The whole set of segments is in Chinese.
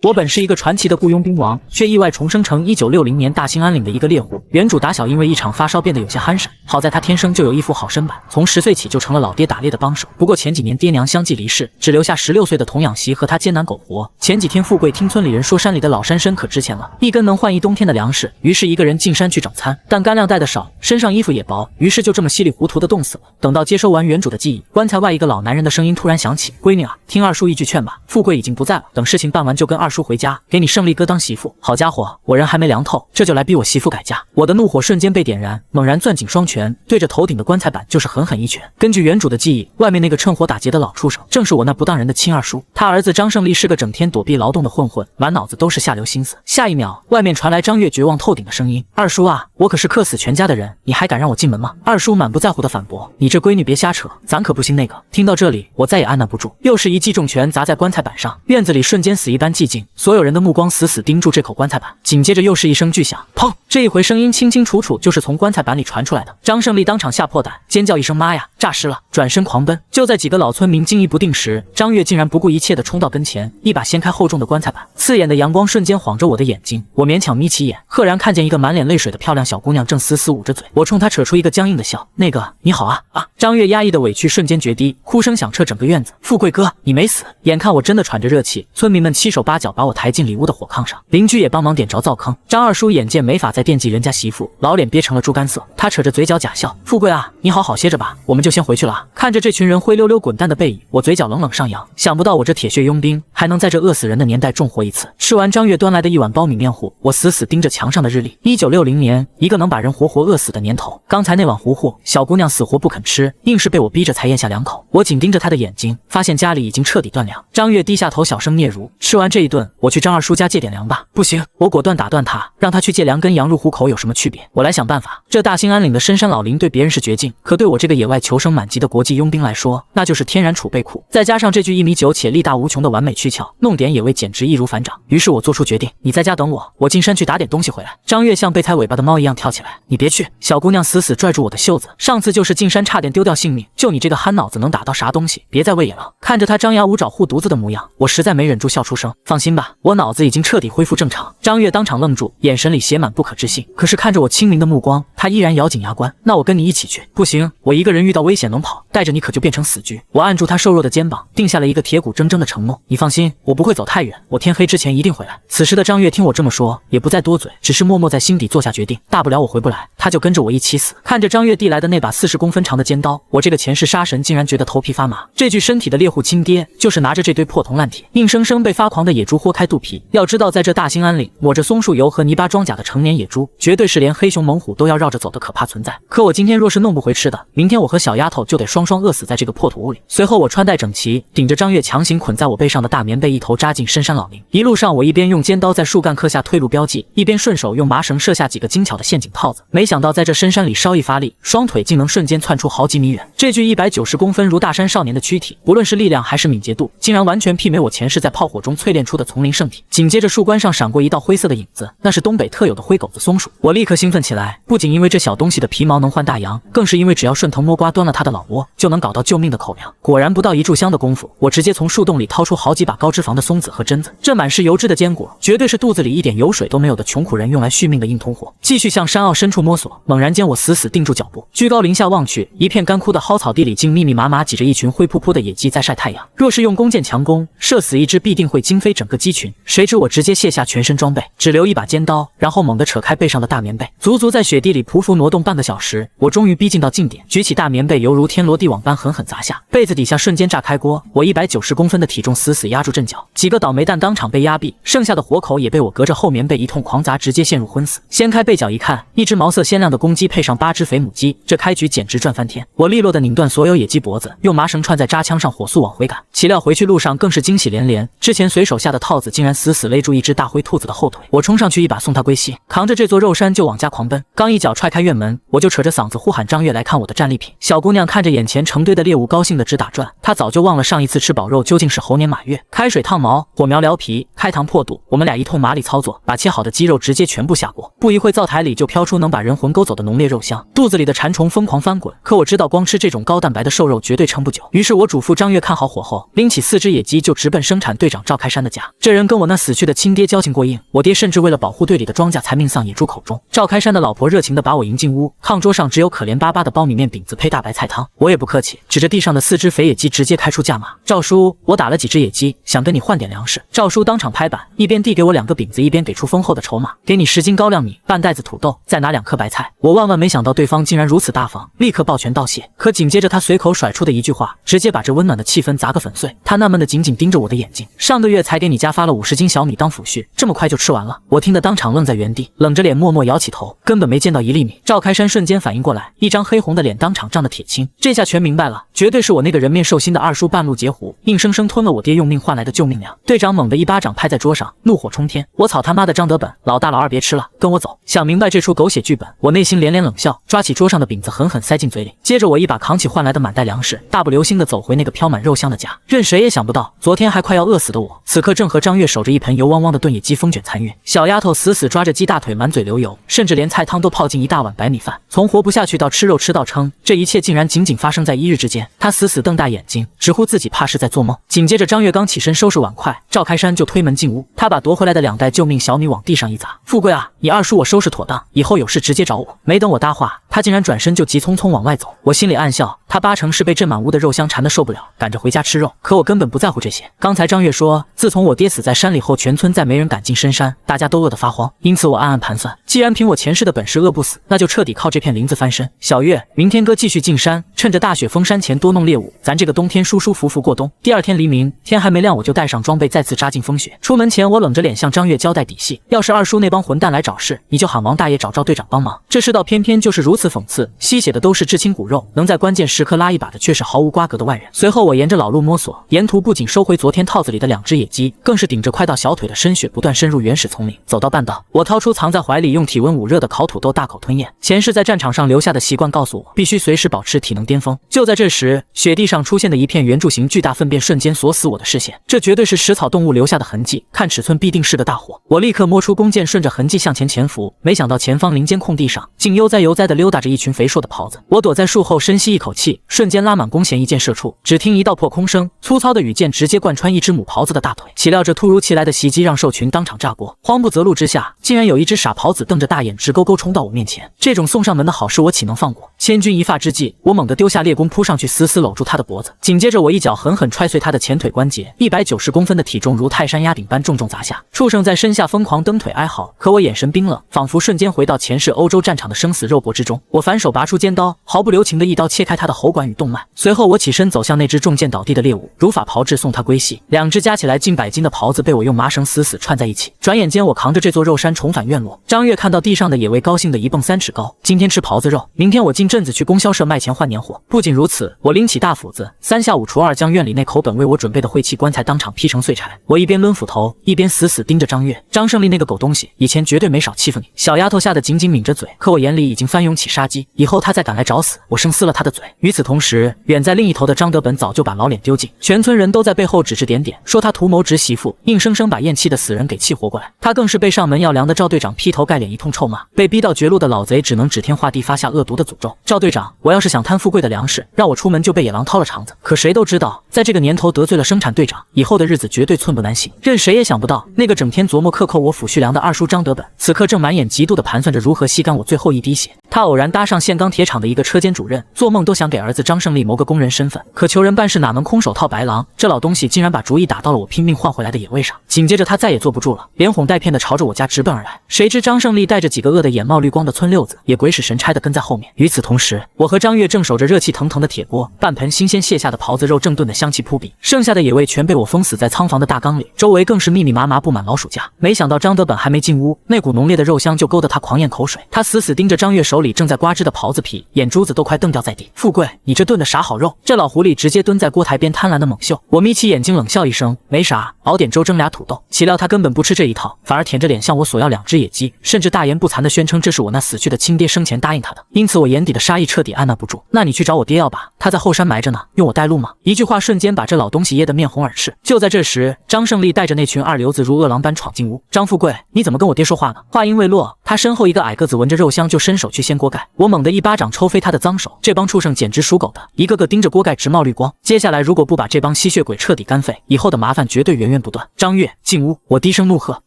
我本是一个传奇的雇佣兵王，却意外重生成1960年大兴安岭的一个猎户。原主打小因为一场发烧变得有些憨神，好在他天生就有一副好身板，从10岁起就成了老爹打猎的帮手。不过前几年爹娘相继离世，只留下16岁的童养媳和他艰难苟活。前几天富贵听村里人说山里的老山参可值钱了，一根能换1冬天的粮食，于是一个人进山去整餐，但干粮带的少，身上衣服也薄，于是就这么稀里糊涂的冻死了。等到接收完原主的记忆，棺材外一个老男人的声音突然响起：“闺女啊，听二叔一句劝吧，富贵已经不在了，等事情办完就跟二叔回家，给你胜利哥当媳妇。”好家伙，我人还没凉透，这就来逼我媳妇改嫁。我的怒火瞬间被点燃，猛然攥紧双拳，对着头顶的棺材板就是狠狠一拳。根据原主的记忆，外面那个趁火打劫的老畜生，正是我那不当人的亲二叔。他儿子张胜利是个整天躲避劳动的混混，满脑子都是下流心思。下一秒，外面传来张月绝望透顶的声音：“二叔啊，我可是克死全家的人，你还敢让我进门吗？”二叔满不在乎的反驳：“你这闺女别瞎扯，咱可不信那个。”听到这里，我再也按捺不住，又是一记重拳砸在棺材板上，院子里瞬间死一般寂静，所有人的目光死死盯住这口棺材板。紧接着又是一声巨响，砰！这一回声音清清楚楚，就是从棺材板里传出来的。张胜利当场吓破胆，尖叫一声：“妈呀，诈尸了！”转身狂奔。就在几个老村民惊疑不定时，张月竟然不顾一切地冲到跟前，一把掀开厚重的棺材板，刺眼的阳光瞬间晃着我的眼睛，我勉强眯起眼，赫然看见一个满脸泪水的漂亮小姑娘正死死捂着嘴。我冲她扯出一个僵硬的笑：“那个，你好啊啊！”张月压抑的委屈瞬间决堤，哭声响彻整个院子：“富贵哥，你没死！”眼看我真的喘着热气，村民们7手8脚把我抬进里屋的火炕上，邻居也帮忙点着灶坑。张二叔眼见没法再惦记人家媳妇，老脸憋成了猪肝色，他扯着嘴角假笑：“富贵啊，你好好歇着吧，我们就先回去了啊。”看着这群人灰溜溜滚蛋的背影，我嘴角冷冷上扬，想不到我这铁血佣兵还能在这饿死人的年代重活一次。吃完张月端来的一碗苞米面糊，我死死盯着墙上的日历：1960年，一个能把人活活饿死的年头。刚才那碗糊糊，小姑娘死活不肯吃，硬是被我逼着才咽下2口。我紧盯着她的眼睛，发现家里已经彻底断粮。张月低下头小声嗫嚅：“吃完这一顿，我去张二叔家借点粮吧。”不行，我果断打断他，让他去借粮跟羊入虎口有什么区别？我来想办法。这大兴安岭的深山老林对别人是绝境，可对我这个野外求生满级的国际佣兵来说，那就是天然储备库。再加上这具1.9米且力大无穷的完美躯壳，弄点野味简直易如反掌。于是我做出决定：你在家等我，我进山去打点东西回来。张月像被踩尾巴的猫一样跳起来：“你别去！”小姑娘死死拽住我的袖子：“上次就是进山差点丢掉性命，就你这个憨脑子能打到啥东西？别再喂野了！”看着她张牙舞爪护犊子的模样，我实在没忍住笑出声。放心吧，我脑子已经彻底恢复正常。张月当场愣住，眼神里写满不可置信。可是看着我清明的目光，她依然咬紧牙关：“那我跟你一起去。”不行，我一个人遇到危险能跑，带着你可就变成死局。我按住她瘦弱的肩膀，定下了一个铁骨铮铮的承诺：你放心，我不会走太远，我天黑之前一定回来。此时的张月听我这么说，也不再多嘴，只是默默在心底做下决定：大不了我回不来，她就跟着我一起死。看着张月递来的那把40公分长的尖刀，我这个前世杀神竟然觉得头皮发麻。这具身体的猎户亲爹，就是拿着这堆破铜烂铁，硬生生被发狂的野猪豁开肚皮。要知道，在这大兴安岭，抹着松树油和泥巴装甲的成年野猪，绝对是连黑熊猛虎都要绕着走的可怕存在。可我今天若是弄不回吃的，明天我和小丫头就得双双饿死在这个破土屋里。随后我穿戴整齐，顶着张月强行捆在我背上的大棉被，一头扎进深山老林。一路上我一边用尖刀在树干刻下退路标记，一边顺手用麻绳设下几个精巧的陷阱套子。没想到在这深山里稍一发力，双腿竟能瞬间窜出好几米远。这具190公分如大山少年的躯体，不论是力量还是敏捷度，竟然完全媲美我前世在炮火中淬炼出的丛林圣体。紧接着树冠上闪过一道灰色的影子，那是东北特有的灰狗子松鼠。我立刻兴奋起来，不仅因为这小东西的皮毛能换大洋，更是因为只要顺藤摸瓜端了它的老窝，就能搞到救命的口粮。果然不到1炷香的功夫，我直接从树洞里掏出好几把高脂肪的松子和榛子，这满是油脂的坚果，绝对是肚子里一点油水都没有的穷苦人用来续命的硬通货。继续向山坳深处摸索，猛然间我死死定住脚步，居高临下望去，一片干枯的蒿草地里竟密密麻麻挤着一群灰扑扑的野鸡在晒太阳。若是用弓箭强攻，射死一只必定会惊飞整个鸡群。谁知我直接卸下全身装备，只留一把尖刀，然后猛地扯开背上的大棉被，足足在雪地里匍匐挪动半个小时，我终于逼近到近点，举起大棉被犹如天罗地网般狠狠砸下，被子底下瞬间炸开锅，我190公分的体重死死压住阵脚，几个倒霉蛋当场被压毙，剩下的活口也被我隔着厚棉被一通狂砸，直接陷入昏死。掀开被角一看，一只毛色鲜亮的公鸡配上8只肥母鸡，这开局简直赚翻天。我利落的拧断所有野鸡脖子，用麻绳串在扎枪上，火速往回赶。岂料回去路上更是惊喜连连，之前随手下的套子竟然死死勒住一只大灰兔子的后腿。我冲上去一把送它归西，扛着这座肉山就往家狂奔。刚一脚踹开院门，我就扯着嗓子呼喊张月来看我的战利品。小姑娘看着眼前成堆的猎物，高兴的直打转。她早就忘了上一次吃饱肉究竟是猴年马月。开水烫毛，火苗撩皮，开膛破肚，我们俩一通麻利操作，把切好的鸡肉直接全部下锅。不一会，灶台里就飘出能把人魂勾走的浓烈肉香，肚子里的馋虫疯狂翻滚。可我知道光吃这种高蛋白的瘦肉绝对撑不久，于是我嘱咐张月看好火后，拎起4只野鸡就直奔生产队长赵开山的家。这人跟我那死去的亲爹交情过硬，我爹甚至为了保护队里的庄稼才命丧野猪口中。赵开山的老婆热情地把我迎进屋，炕桌上只有可怜巴巴的苞米面饼子配大白菜汤。我也不客气，指着地上的4只肥野鸡直接开出价码。赵叔，我打了几只野鸡，想跟你换点粮食。赵叔当场拍板，一边递给我2个饼子，一边给出丰厚的筹码，给你10斤高粱米，半袋子土豆，再拿2颗白菜。我万万没想到对方竟然如此大方，立刻抱拳道谢。可紧接着他随口甩出的一句话，直接把这温暖的气氛砸个粉碎。他纳闷的紧紧盯着我的眼睛，上个月才给你家发了50斤小米当抚恤，这么快就吃完了？我听得当场愣在原地，冷着脸默默摇起头，根本没见到1粒米。赵开山瞬间反应过来，一张黑红的脸当场涨得铁青，这下全明白了，绝对是我那个人面兽心的二叔半路截胡，硬生生吞了我爹用命换来的救命粮。队长猛地一巴掌拍在桌上，怒火冲天，我操他妈的张德本，老大老二别吃了，跟我走。想明白这出狗血剧本，我内心连连冷笑，抓起桌上的饼子狠狠塞进嘴里，接着我一把扛起换来的满袋粮食，大步流星地走回那个飘满肉香的家。任谁也想不到，昨天还快要饿死的我，此刻正和张月守着一盆油汪汪的炖野鸡风卷残月。小丫头死死抓着鸡大腿，满嘴流油，甚至连菜汤都泡进一大碗白米饭。从活不下去到吃肉吃到撑，这一切竟然仅仅发生在1日之间。她死死瞪大眼睛，直呼自己怕是在做梦。紧接着张月刚起身收拾碗筷，赵开山就推门进屋，他把夺回来的2袋救命小米往地上一砸：“富贵啊，你二叔我收拾妥当，以后有事直接找我。”没等我搭话，他竟然转身就急匆匆往外走。我心里暗笑，他8成是被这满屋的肉香馋得受不了，赶着回家吃肉。可我根本不在乎这些。刚才张月说，自从我爹死在山里后，全村再没人敢进深山，大家都饿得发慌。因此我暗暗盘算，既然凭我前世的本事饿不死，那就彻底靠这片林子翻身。小月，明天哥继续进山，趁着大雪封山前多弄猎物，咱这个冬天舒舒服服过冬。第2天黎明，天还没亮，我就带上装备再次扎进风雪。出门前，我冷着脸向张月交代底细，要是二叔那帮混蛋来找事，你就喊王大爷找赵队长帮忙。这世道偏偏就是如此讽刺，吸血的都是至亲骨肉，能在关键时刻拉一把的却是毫无瓜葛的外人。随后我沿着老路摸索，沿途不仅收回昨天套子里的2只野鸡，更是顶着快到小腿的深雪不断深入原始丛林。走到半道，我掏出藏在怀里用体温捂热的烤土豆大口吞咽。前世在战场上留下的习惯告诉我，必须随时保持体能巅峰。就在这时，雪地上出现的一片圆柱形巨大粪便瞬间锁死我的视线，这绝对是食草动物留下的痕迹，看尺寸必定是个大火。我立刻摸出弓箭，顺着痕迹向前潜伏，没想到前方林间空地上竟悠哉悠哉地溜达着一群肥硕的狍子。我躲在树后深吸一口气，瞬间拉满弓弦，一箭射出，只听一道破空声，粗糙的羽箭直接贯穿一只母狍子的大腿。岂料这突如其来的袭击让兽群当场炸锅，慌不择路之下，竟然有一只傻狍子瞪着大眼直勾勾冲到我面前。这种送上门的好事我岂能放过？千钧一发之际，我猛地丢下猎弓扑上去，死死搂住他的脖子。紧接着我一脚狠狠踹碎他的前腿关节，190公分的体重如泰山压顶般重重砸下。畜生在身下疯狂蹬腿哀嚎，可我眼神冰冷，仿佛瞬间回到前世欧洲战场的生死肉搏之中。我反手拔出尖刀，毫不留情的一刀切开他的喉管与动脉。随后我起身走向那只中箭倒地的猎物，如法炮制送他归西。2只加起来近100斤的狍子被我用麻绳死死串在一起。转眼间我扛着这座肉山重返院落。张月看到地上的野味，高兴的一蹦3尺高。今天吃狍子肉，明天我进镇子去供销社卖钱换年货。不仅如此，我拎起大斧子，3下5除2将院里那口本为我准备的晦气棺材当场劈成碎柴。我一边抡斧头，一边死死盯着张月。张胜利那个狗东西，以前绝对没少欺负你。小丫头吓得紧紧抿着嘴，可我眼里已经翻涌起杀机，以后她再敢来找死，我生撕了她的嘴。与此同时，远在另一头的张德本早就把老脸丢尽，全村人都在背后指指点点，说他图谋侄媳妇，硬生生把咽气的死人给气活过来。他更是被上门要粮的赵队长劈头盖脸一通臭骂，被逼到绝路的老贼只能指天画地发下恶毒的诅咒。赵队长，我要是想贪富贵的粮食，让我出门就被野狼掏了肠子。可谁都知道，在这个年头得罪了生产队长，以后的日子绝对寸步难行。任谁也想不到，那个整天琢磨克扣我抚恤粮的二叔张德本，此刻正满眼嫉妒地盘算着如何吸干我最后一滴血。他偶然搭上线钢铁厂的一个车间主任，做梦都想给儿子张胜利谋个工人身份，可求人办事哪能空手套白狼？这老东西竟然把主意打到了我拼命换回来的野味上。紧接着他再也坐不住了，连哄带骗的朝着我家直奔而来。谁知张胜利带着几个饿得眼冒绿光的村溜子，也鬼使神差的跟在后面。与此同时，我和张月正守着热气腾腾的铁锅，半盆新鲜卸下的狍子肉正炖得香气扑鼻，剩下的野味全被我封死在仓房的大缸里，周围更是密密麻麻布满老鼠架。没想到张德本还没进屋，那股浓烈的肉香就勾得他狂咽口水。他死死盯着张月手里正在刮汁的狍子皮，眼珠子都快瞪掉在地。富贵，你这炖的啥好肉？这老狐狸直接蹲在锅台边贪婪的猛嗅。我眯起眼睛冷笑一声，没啥，熬点粥蒸俩土豆。岂料他根本不吃这一套，反而舔着脸向我索要2只野鸡，甚至大言不惭地宣称这是我那死去的亲爹生前答应他的。因此我眼底的杀意彻底按捺不住。那你去找我爹要吧，他在后山埋着呢，用我带路吗？一句话瞬间把这老东西噎得面红耳赤。就在这时，张胜利带着那群二流子如饿狼般闯进屋。张富贵，你怎么跟我爹说话呢？话音未落，他身后一个矮个子闻着肉香就伸手去掀锅盖，我猛地一巴掌抽飞他的脏手。这帮畜生简直属狗的，一个个盯着锅盖直冒绿光。接下来如果不把这帮吸血鬼彻底干废，以后的麻烦绝对源源不断。张月，进屋！我低声怒喝。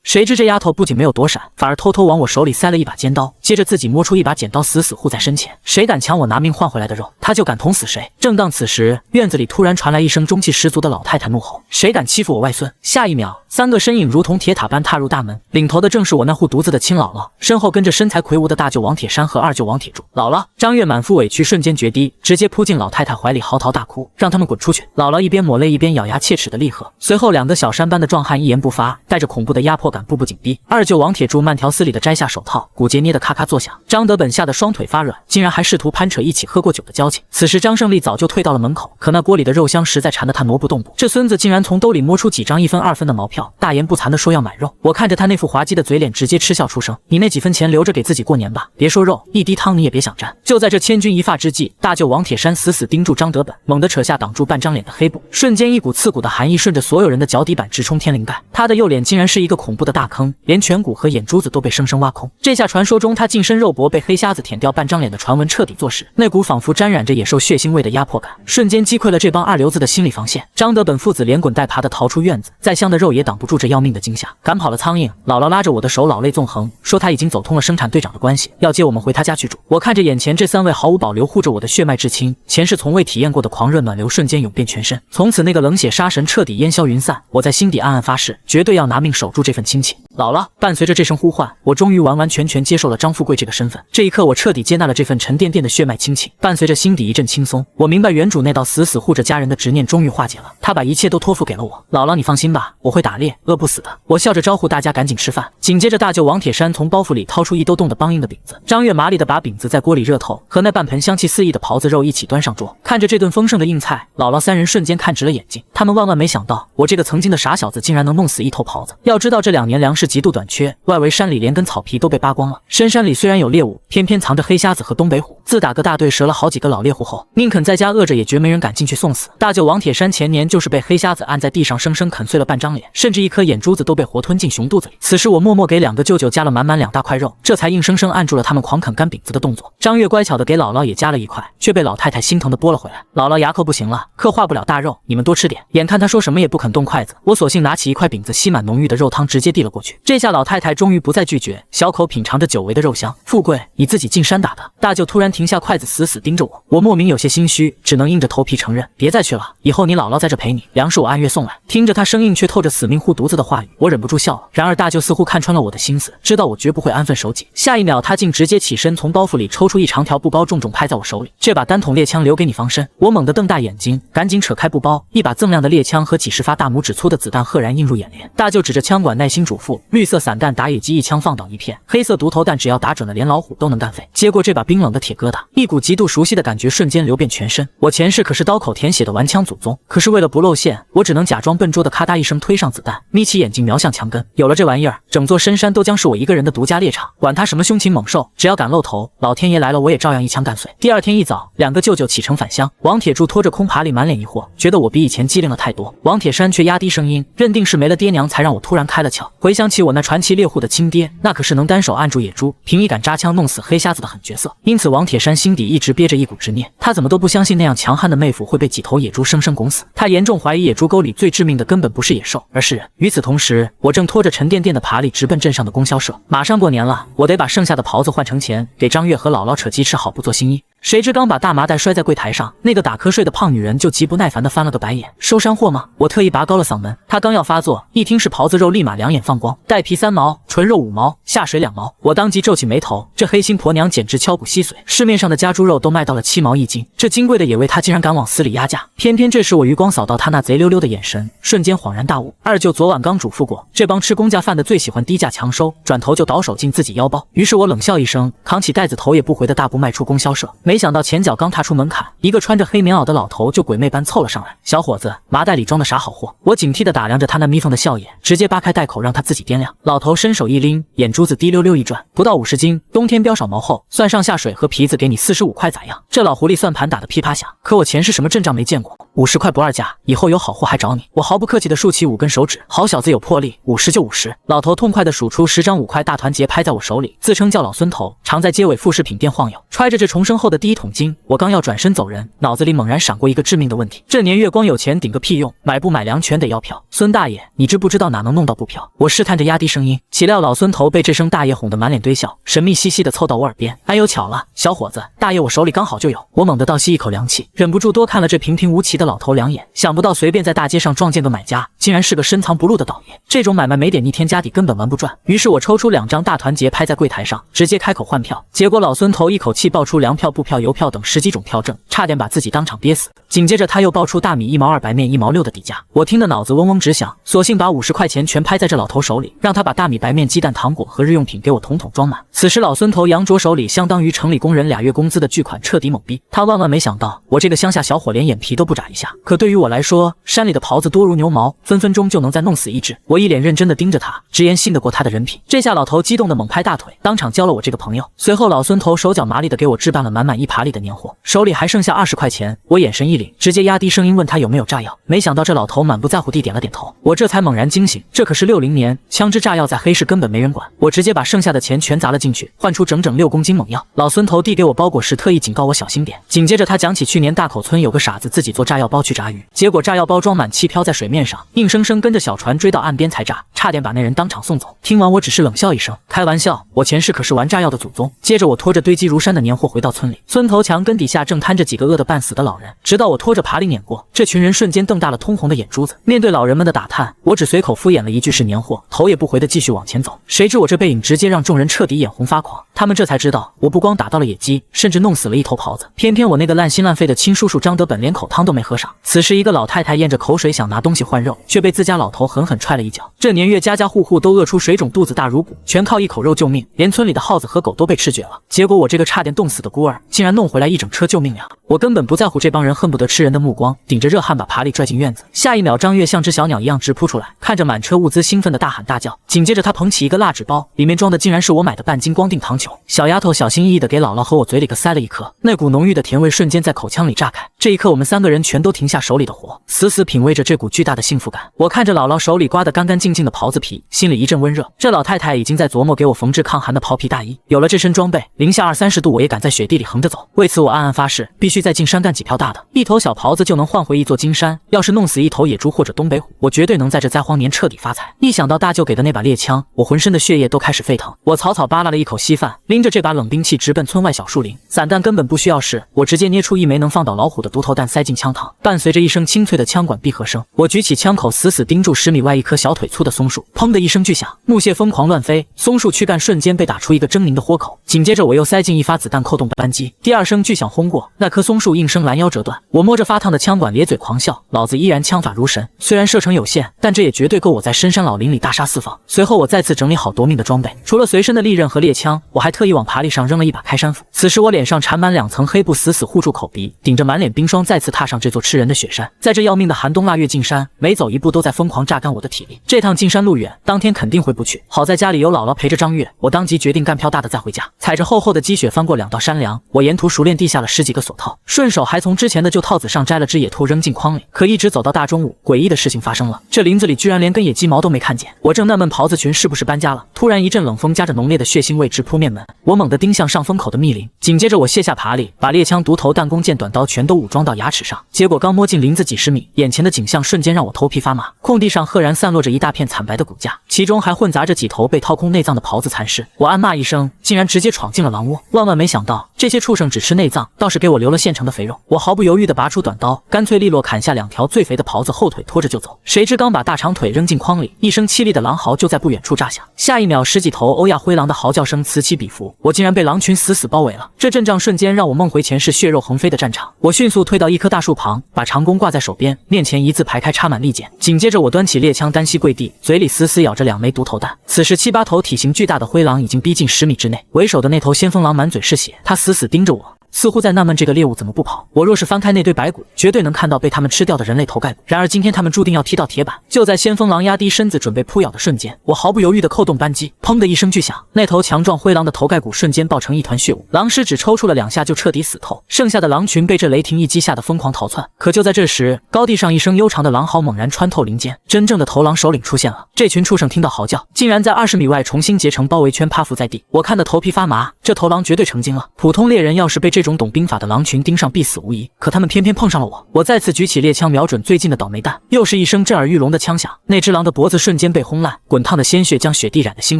谁知这丫头不仅没有躲闪，反而偷偷往我手里塞了一把尖刀，接着自己摸出一把剪刀，死死护在身前。谁敢抢我拿命换回来的肉，他就敢捅死谁。正当此时，院子里突然传来一声中气十足的老太太怒吼：“谁敢欺负我外孙！”下一秒，三个身影如同铁塔般踏入大门，领头的正是我那护犊子的亲姥姥，身后跟着身材魁梧的大舅王铁山和二舅王铁柱。姥姥，张月满腹委屈瞬间决堤，直接扑进老太太怀里嚎啕大哭，让他们滚出去。姥姥一边抹泪一边咬牙切齿的厉喝。随后两个小山般的壮汉一言不发，带着恐怖的压迫感步步紧逼。二舅王铁柱慢条斯理的摘下手套，骨节捏得咔咔作响。张德本吓得双腿发软，竟然还试图攀扯一起喝过酒的交情。此时张胜利早就退到了门口，可那锅里的肉香实在馋得他挪不动步。这孙子竟然从兜里摸出几张1分2分的毛票，大言不惭的说要买肉。我看着他那副滑稽的嘴脸，直接嗤笑出声：“你那几分钱留着给自己过年吧，别说肉，一滴汤你也别想沾。”就在这千钧一发之际，大舅王铁山死死盯住张德本，猛地扯下挡住半张脸的黑布，瞬间一股刺骨的寒意顺着所有人的脚底板直冲天灵盖。他的右脸竟然是一个恐怖的大坑，连颧骨和眼珠子都被生生挖空。这下传说中他近身肉搏被黑瞎子舔掉半张脸的传闻彻底坐实，那股仿佛沾染着野兽血腥味的压迫感，瞬间击溃了这帮二流子的心理防线。张德本父子连滚带爬的逃出院子，再香的肉也挡不住这要命的惊吓。赶跑了苍蝇，姥姥拉着我的手老泪纵横，说他已经走通了生产队长的关系，要接我们回他家去住。我看着眼前这3位毫无保留护着我的血脉至亲，前世从未体验过的狂热暖流瞬间涌遍全身，从此那个冷血杀神彻底烟消云散。我在心底暗暗发誓，绝对要拿命守住这份亲情。姥姥，伴随着这声呼唤，我终于完完全全接受了张富贵这个身份。这一刻，我彻底接纳了这份沉甸甸的血脉亲情。伴随着心底一阵轻松，我明白原主那道死死护着家人的执念终于化解了，他把一切都托付给了我。姥姥，你放心吧，我会打猎，饿不死的。我笑着招呼大家赶紧吃饭。紧接着，大舅王铁山从包袱里掏出一兜冻得梆硬的饼子，张月麻利的把饼子在锅里热透，和那半盆香气四溢的狍子肉一起端上桌。看着这顿丰盛的硬菜，姥姥3人瞬间看直了眼睛。他们万万没想到，我这个曾经的傻小子竟然能弄死一头狍子。要知道这2年粮食极度短缺，外围山里连根草皮都被扒光了。深山里虽然有猎物，偏偏藏着黑瞎子和东北虎。自打个大队折了好几个老猎户后，宁肯在家饿着，也绝没人敢进去送死。大舅王铁山前年就是被黑瞎子按在地上生生啃碎了半张脸，甚至一颗眼珠子都被活吞进熊肚子里。此时我默默给2个舅舅加了满满2大块肉，这才硬生生按住了他们狂啃干饼子的动作。张月乖巧的给姥姥也加了1块，却被老太太心疼的拨了回来。姥姥牙口不行了，刻画不了大肉，你们多吃点。眼看她说什么也不肯动筷子，我索性拿起1块饼子吸满浓郁的肉汤直接递了过去。这下老太太终于不再拒绝，小口品尝着久违的肉香。富贵，你自己进山打的？大舅突然停下筷子，死死盯着我，我莫名有些心虚，只能硬着头皮承认。别再去了，以后你姥姥在这陪你，粮食我按月送来。听着他生硬却透着死命护犊子的话语，我忍不住笑了。然而大舅似乎看穿了我的心思，知道我绝不会安分守己。下一秒，他竟直接起身从包袱里抽出一长条布包，重重拍在我手里。这把单筒猎枪留给你防身。我猛地瞪大眼睛，赶紧扯开布包，一把锃亮的猎枪和几十发大拇指粗的子弹赫然映入眼帘。大舅指着枪管耐心嘱咐：绿色散弹打野机一枪放倒一片，黑色独头弹只要打准了，连老虎都能干废。接过这把冰冷的铁疙瘩，一股极度熟悉的感觉瞬间流遍全身。我前世可是刀口舔血的顽枪祖宗，可是为了不露馅，我只能假装笨拙的咔嗒一声推上子弹，眯起眼睛瞄向墙根。有了这玩意儿，整座深山都将是我一个人的独家猎场，管他什么凶禽猛兽，只要敢露头，老天爷来了我也照样一枪干碎。第二天一早，2个舅舅启程返乡，王铁柱拖着空爬犁满脸疑惑，觉得我比以前机灵了太多。王铁山却压低声音，认定是没了爹娘才让我突然开了窍。回想起我那传奇猎户的亲爹，那可是能单手按住野猪，凭一杆扎枪弄死黑瞎子的狠角色。因此王铁山心底一直憋着一股执念，他怎么都不相信那样强悍的妹夫会被几头野猪生生拱死。他严重怀疑野猪沟里最致命的根本不是野兽，而是人。与此同时，我正拖着沉甸甸的爬犁直奔镇上的供销社。马上过年了，我得把剩下的狍子换成钱，给张月和姥姥扯鸡吃好不做新衣。谁知刚把大麻袋摔在柜台上，那个打瞌睡的胖女人就极不耐烦地翻了个白眼：收山货吗？我特意拔高了嗓门。她刚要发作，一听是狍子肉，立马两眼放光。带皮3毛，纯肉5毛，下水2毛。我当即皱起眉头，这黑心婆娘简直敲骨吸髓。市面上的家猪肉都卖到了7毛1斤，这金贵的野味她竟然敢往死里压价。偏偏这时我余光扫到她那贼溜溜的眼神，瞬间恍然大悟。二舅昨晚刚嘱咐过，这帮吃公家饭的最喜欢低价强收，转头就倒手进自己腰包。于是我冷笑一声，扛起袋子头也不回的大步迈出供销社。没想到前脚刚踏出门槛，一个穿着黑棉袄的老头就鬼魅般凑了上来。小伙子，麻袋里装的啥好货？我警惕地打量着他那眯缝的笑眼，直接扒开袋口让他自己掂量。老头伸手一拎，眼珠子滴溜溜一转，不到50斤，冬天膘少毛厚，算上下水和皮子给你45块咋样？这老狐狸算盘打得噼啪响，可我前世什么阵仗没见过。50块不二价，以后有好货还找你。我毫不客气地竖起5根手指，好小子有魄力，50就50。老头痛快地数出10张5块大团结拍在我手里，自称叫老孙头，常在街尾副食品店晃悠，揣着这重生后的第1桶金。我刚要转身走人，脑子里猛然闪过一个致命的问题：这年月光有钱顶个屁用，买不买粮全得要票。孙大爷，你知不知道哪能弄到布票？我试探着压低声音，岂料老孙头被这声大爷哄得满脸堆笑，神秘兮兮地凑到我耳边：哎呦巧了，小伙子，大爷我手里刚好就有。我猛地倒吸一口凉气，忍不住多看了这平平无奇的老头2眼，想不到随便在大街上撞见个买家，竟然是个深藏不露的倒爷。这种买卖没点逆天家底根本玩不转。于是我抽出2张大团结拍在柜台上，直接开口换票。结果老孙头一口气爆出粮票、布票、邮票等10几种票证，差点把自己当场憋死。紧接着他又爆出大米1毛2，白面1毛6的底价。我听得脑子嗡嗡直响，索性把50块钱全拍在这老头手里，让他把大米、白面、鸡蛋、糖果和日用品给我统统装满。此时老孙头扬着手里相当于城里工人2月工资的巨款，彻底懵逼。他万万没想到我这个乡下小伙连眼皮都不眨一下，可对于我来说，山里的狍子多如牛毛，分分钟就能再弄死1只。我一脸认真地盯着他，直言信得过他的人品。这下老头激动地猛拍大腿，当场交了我这个朋友。随后老孙头手脚麻利地给我置办了满满1爬里的年货，手里还剩下20块钱。我眼神一凛，直接压低声音问他有没有炸药。没想到这老头满不在乎地点了点头。我这才猛然惊醒，这可是60年，枪支炸药在黑市根本没人管。我直接把剩下的钱全砸了进去，换出整整6公斤猛药。老孙头递给我包裹时特意警告我小心点。紧接着他讲起去年大口村有个傻子自己做炸药包去炸鱼，结果炸药包装满气飘在水面上，硬生生跟着小船追到岸边才炸，差点把那人当场送走。听完我只是冷笑一声，开玩笑，我前世可是玩炸药的祖宗。接着我拖着堆积如山的年货回到村里，村头墙根底下正瘫着几个饿得半死的老人，直到我拖着爬犁碾过，这群人瞬间瞪大了通红的眼珠子。面对老人们的打探，我只随口敷衍了一句是年货，头也不回的继续往前走。谁知我这背影直接让众人彻底眼红发狂，他们这才知道我不光打到了野鸡，甚至弄死了1头狍子。偏偏我那个烂心烂肺的亲叔叔张德本连口汤都没喝上。此时一个老太太咽着口水想拿东西换肉，却被自家老头狠狠踹了一脚。这年月家家户户都饿出水肿，肚子大如鼓，全靠1口肉救命，连村里的耗子和狗都被吃绝了。结果我这个差点冻死的孤儿，竟然弄回来1整车救命粮。我根本不在乎这帮人恨不得吃人的目光，顶着热汗把爬犁拽进院子。下一秒张月像只小鸟一样直扑出来，看着满车物资兴奋的大喊大叫。紧接着他捧起一个蜡纸包，里面装的竟然是我买的半斤光腚糖球。小丫头小心翼翼地给姥姥和我嘴里各塞了1颗，那股浓郁的甜味瞬间在口腔里炸开。这一刻我们3个人全都停下手里的活，死死品味着这股巨大的幸福感。我看着姥姥手里刮得干干净净的狍子皮，心里一阵温热。这老太太已经在琢磨给我缝制抗寒的袍皮大衣。有了这身装备，零下20-30度我也敢在雪地里横着走。为此我暗暗发誓，必须再进山干几票大的，1头小狍子就能换回1座金山。要是弄死1头野猪或者东北虎，我绝对能在这灾荒年彻底发财。一想到大舅给的那把猎枪，我浑身的血液都开始沸腾。我草草扒拉了一口稀饭，拎着这把冷兵器直奔村外小树林。散弹根本不需要试，我直接捏出1枚能放倒老虎的独头弹塞进枪膛，伴随着一声清脆的枪管闭合声，我举起枪口死死盯住10米外一棵小腿粗的松树，砰的一声巨响，木屑疯狂乱飞，松树躯干瞬间被打出一个狰狞的豁口。紧接着我又塞进1发子弹扣动扳机，第2声巨响轰过，那棵松树应声拦腰折断。我摸着发烫的枪管咧嘴狂笑，老子依然枪法如神，虽然射程有限，但这也绝对够我在深山老林里大杀4方。随后我再次整理好夺命的装备，除了随身的利刃和猎枪，我还特意往爬犁上扔了1把开山斧。此时我脸上缠满2层黑布，死死护住口鼻，顶着满脸冰霜再次踏上这座吃人的雪山。在这要命的寒冬腊月进山，每走1步都在疯狂榨干我的体力。这趟进山路远，当天肯定回不去。好在家里有姥姥陪着张月，我当即决定干票大的再回家。踩着厚厚的积雪翻过2道山梁，我沿途熟练地下了10几个锁套，顺手还从之前的旧套子上摘了只野兔扔进筐里。可一直走到大中午，诡异的事情发生了，这林子里居然连根野鸡毛都没看见。我正纳闷狍子群是不是搬家了，突然一阵冷风夹着浓烈的血腥味直扑面门，我猛地盯向上风口的密林。紧接着我卸下爬犁，把猎枪、独头弹弓、剑、短刀全都武装到牙齿上。结果刚摸进林子几10米，眼前的景象瞬间让我头皮发麻。空地上赫然散落着一大片惨白的骨架，其中还混杂着几头被掏空内脏的狍子残尸。我暗骂一声，竟然直接闯进了狼窝。万万没想到，这些畜生只吃内脏，倒是给我留了现成的肥肉。我毫不犹豫地拔出短刀，干脆利落砍下2条最肥的狍子后腿，拖着就走。谁知刚把大长腿扔进筐里，一声凄厉的狼嚎就在不远处炸响。下一秒，10几头欧亚灰狼的嚎叫声此起彼伏，我竟然被狼群死死包围了。这阵仗瞬间让我梦回前世血肉横飞的战场。我迅速退到一棵大树旁，把长弓挂在手边，面前一字排开，插满利箭。紧接着我端起猎枪，单膝跪地，嘴里死死咬着2枚独头弹。此时7、8头体型巨大的灰狼已经逼近10米之内，为首的那头先锋狼满嘴是血，他死死盯着我。似乎在纳闷这个猎物怎么不跑。我若是翻开那堆白骨，绝对能看到被他们吃掉的人类头盖骨。然而今天他们注定要踢到铁板。就在先锋狼压低身子准备扑咬的瞬间，我毫不犹豫地扣动扳机，砰的一声巨响，那头强壮灰狼的头盖骨瞬间爆成一团血雾，狼尸只抽搐了2下就彻底死透，剩下的狼群被这雷霆一击吓得疯狂逃窜。可就在这时，高地上一声悠长的狼嚎猛然穿透林间，真正的头狼首领出现了。这群畜生听到嚎叫，竟然在20米外重新结成包围圈，趴伏在地。我看得头皮发麻，这头狼绝对成精了。普通猎人要是被这种懂兵法的狼群盯上，必死无疑。可他们偏偏碰上了我。我再次举起猎枪，瞄准最近的倒霉蛋，又是一声震耳欲聋的枪响，那只狼的脖子瞬间被轰烂，滚烫的鲜血将雪地染得猩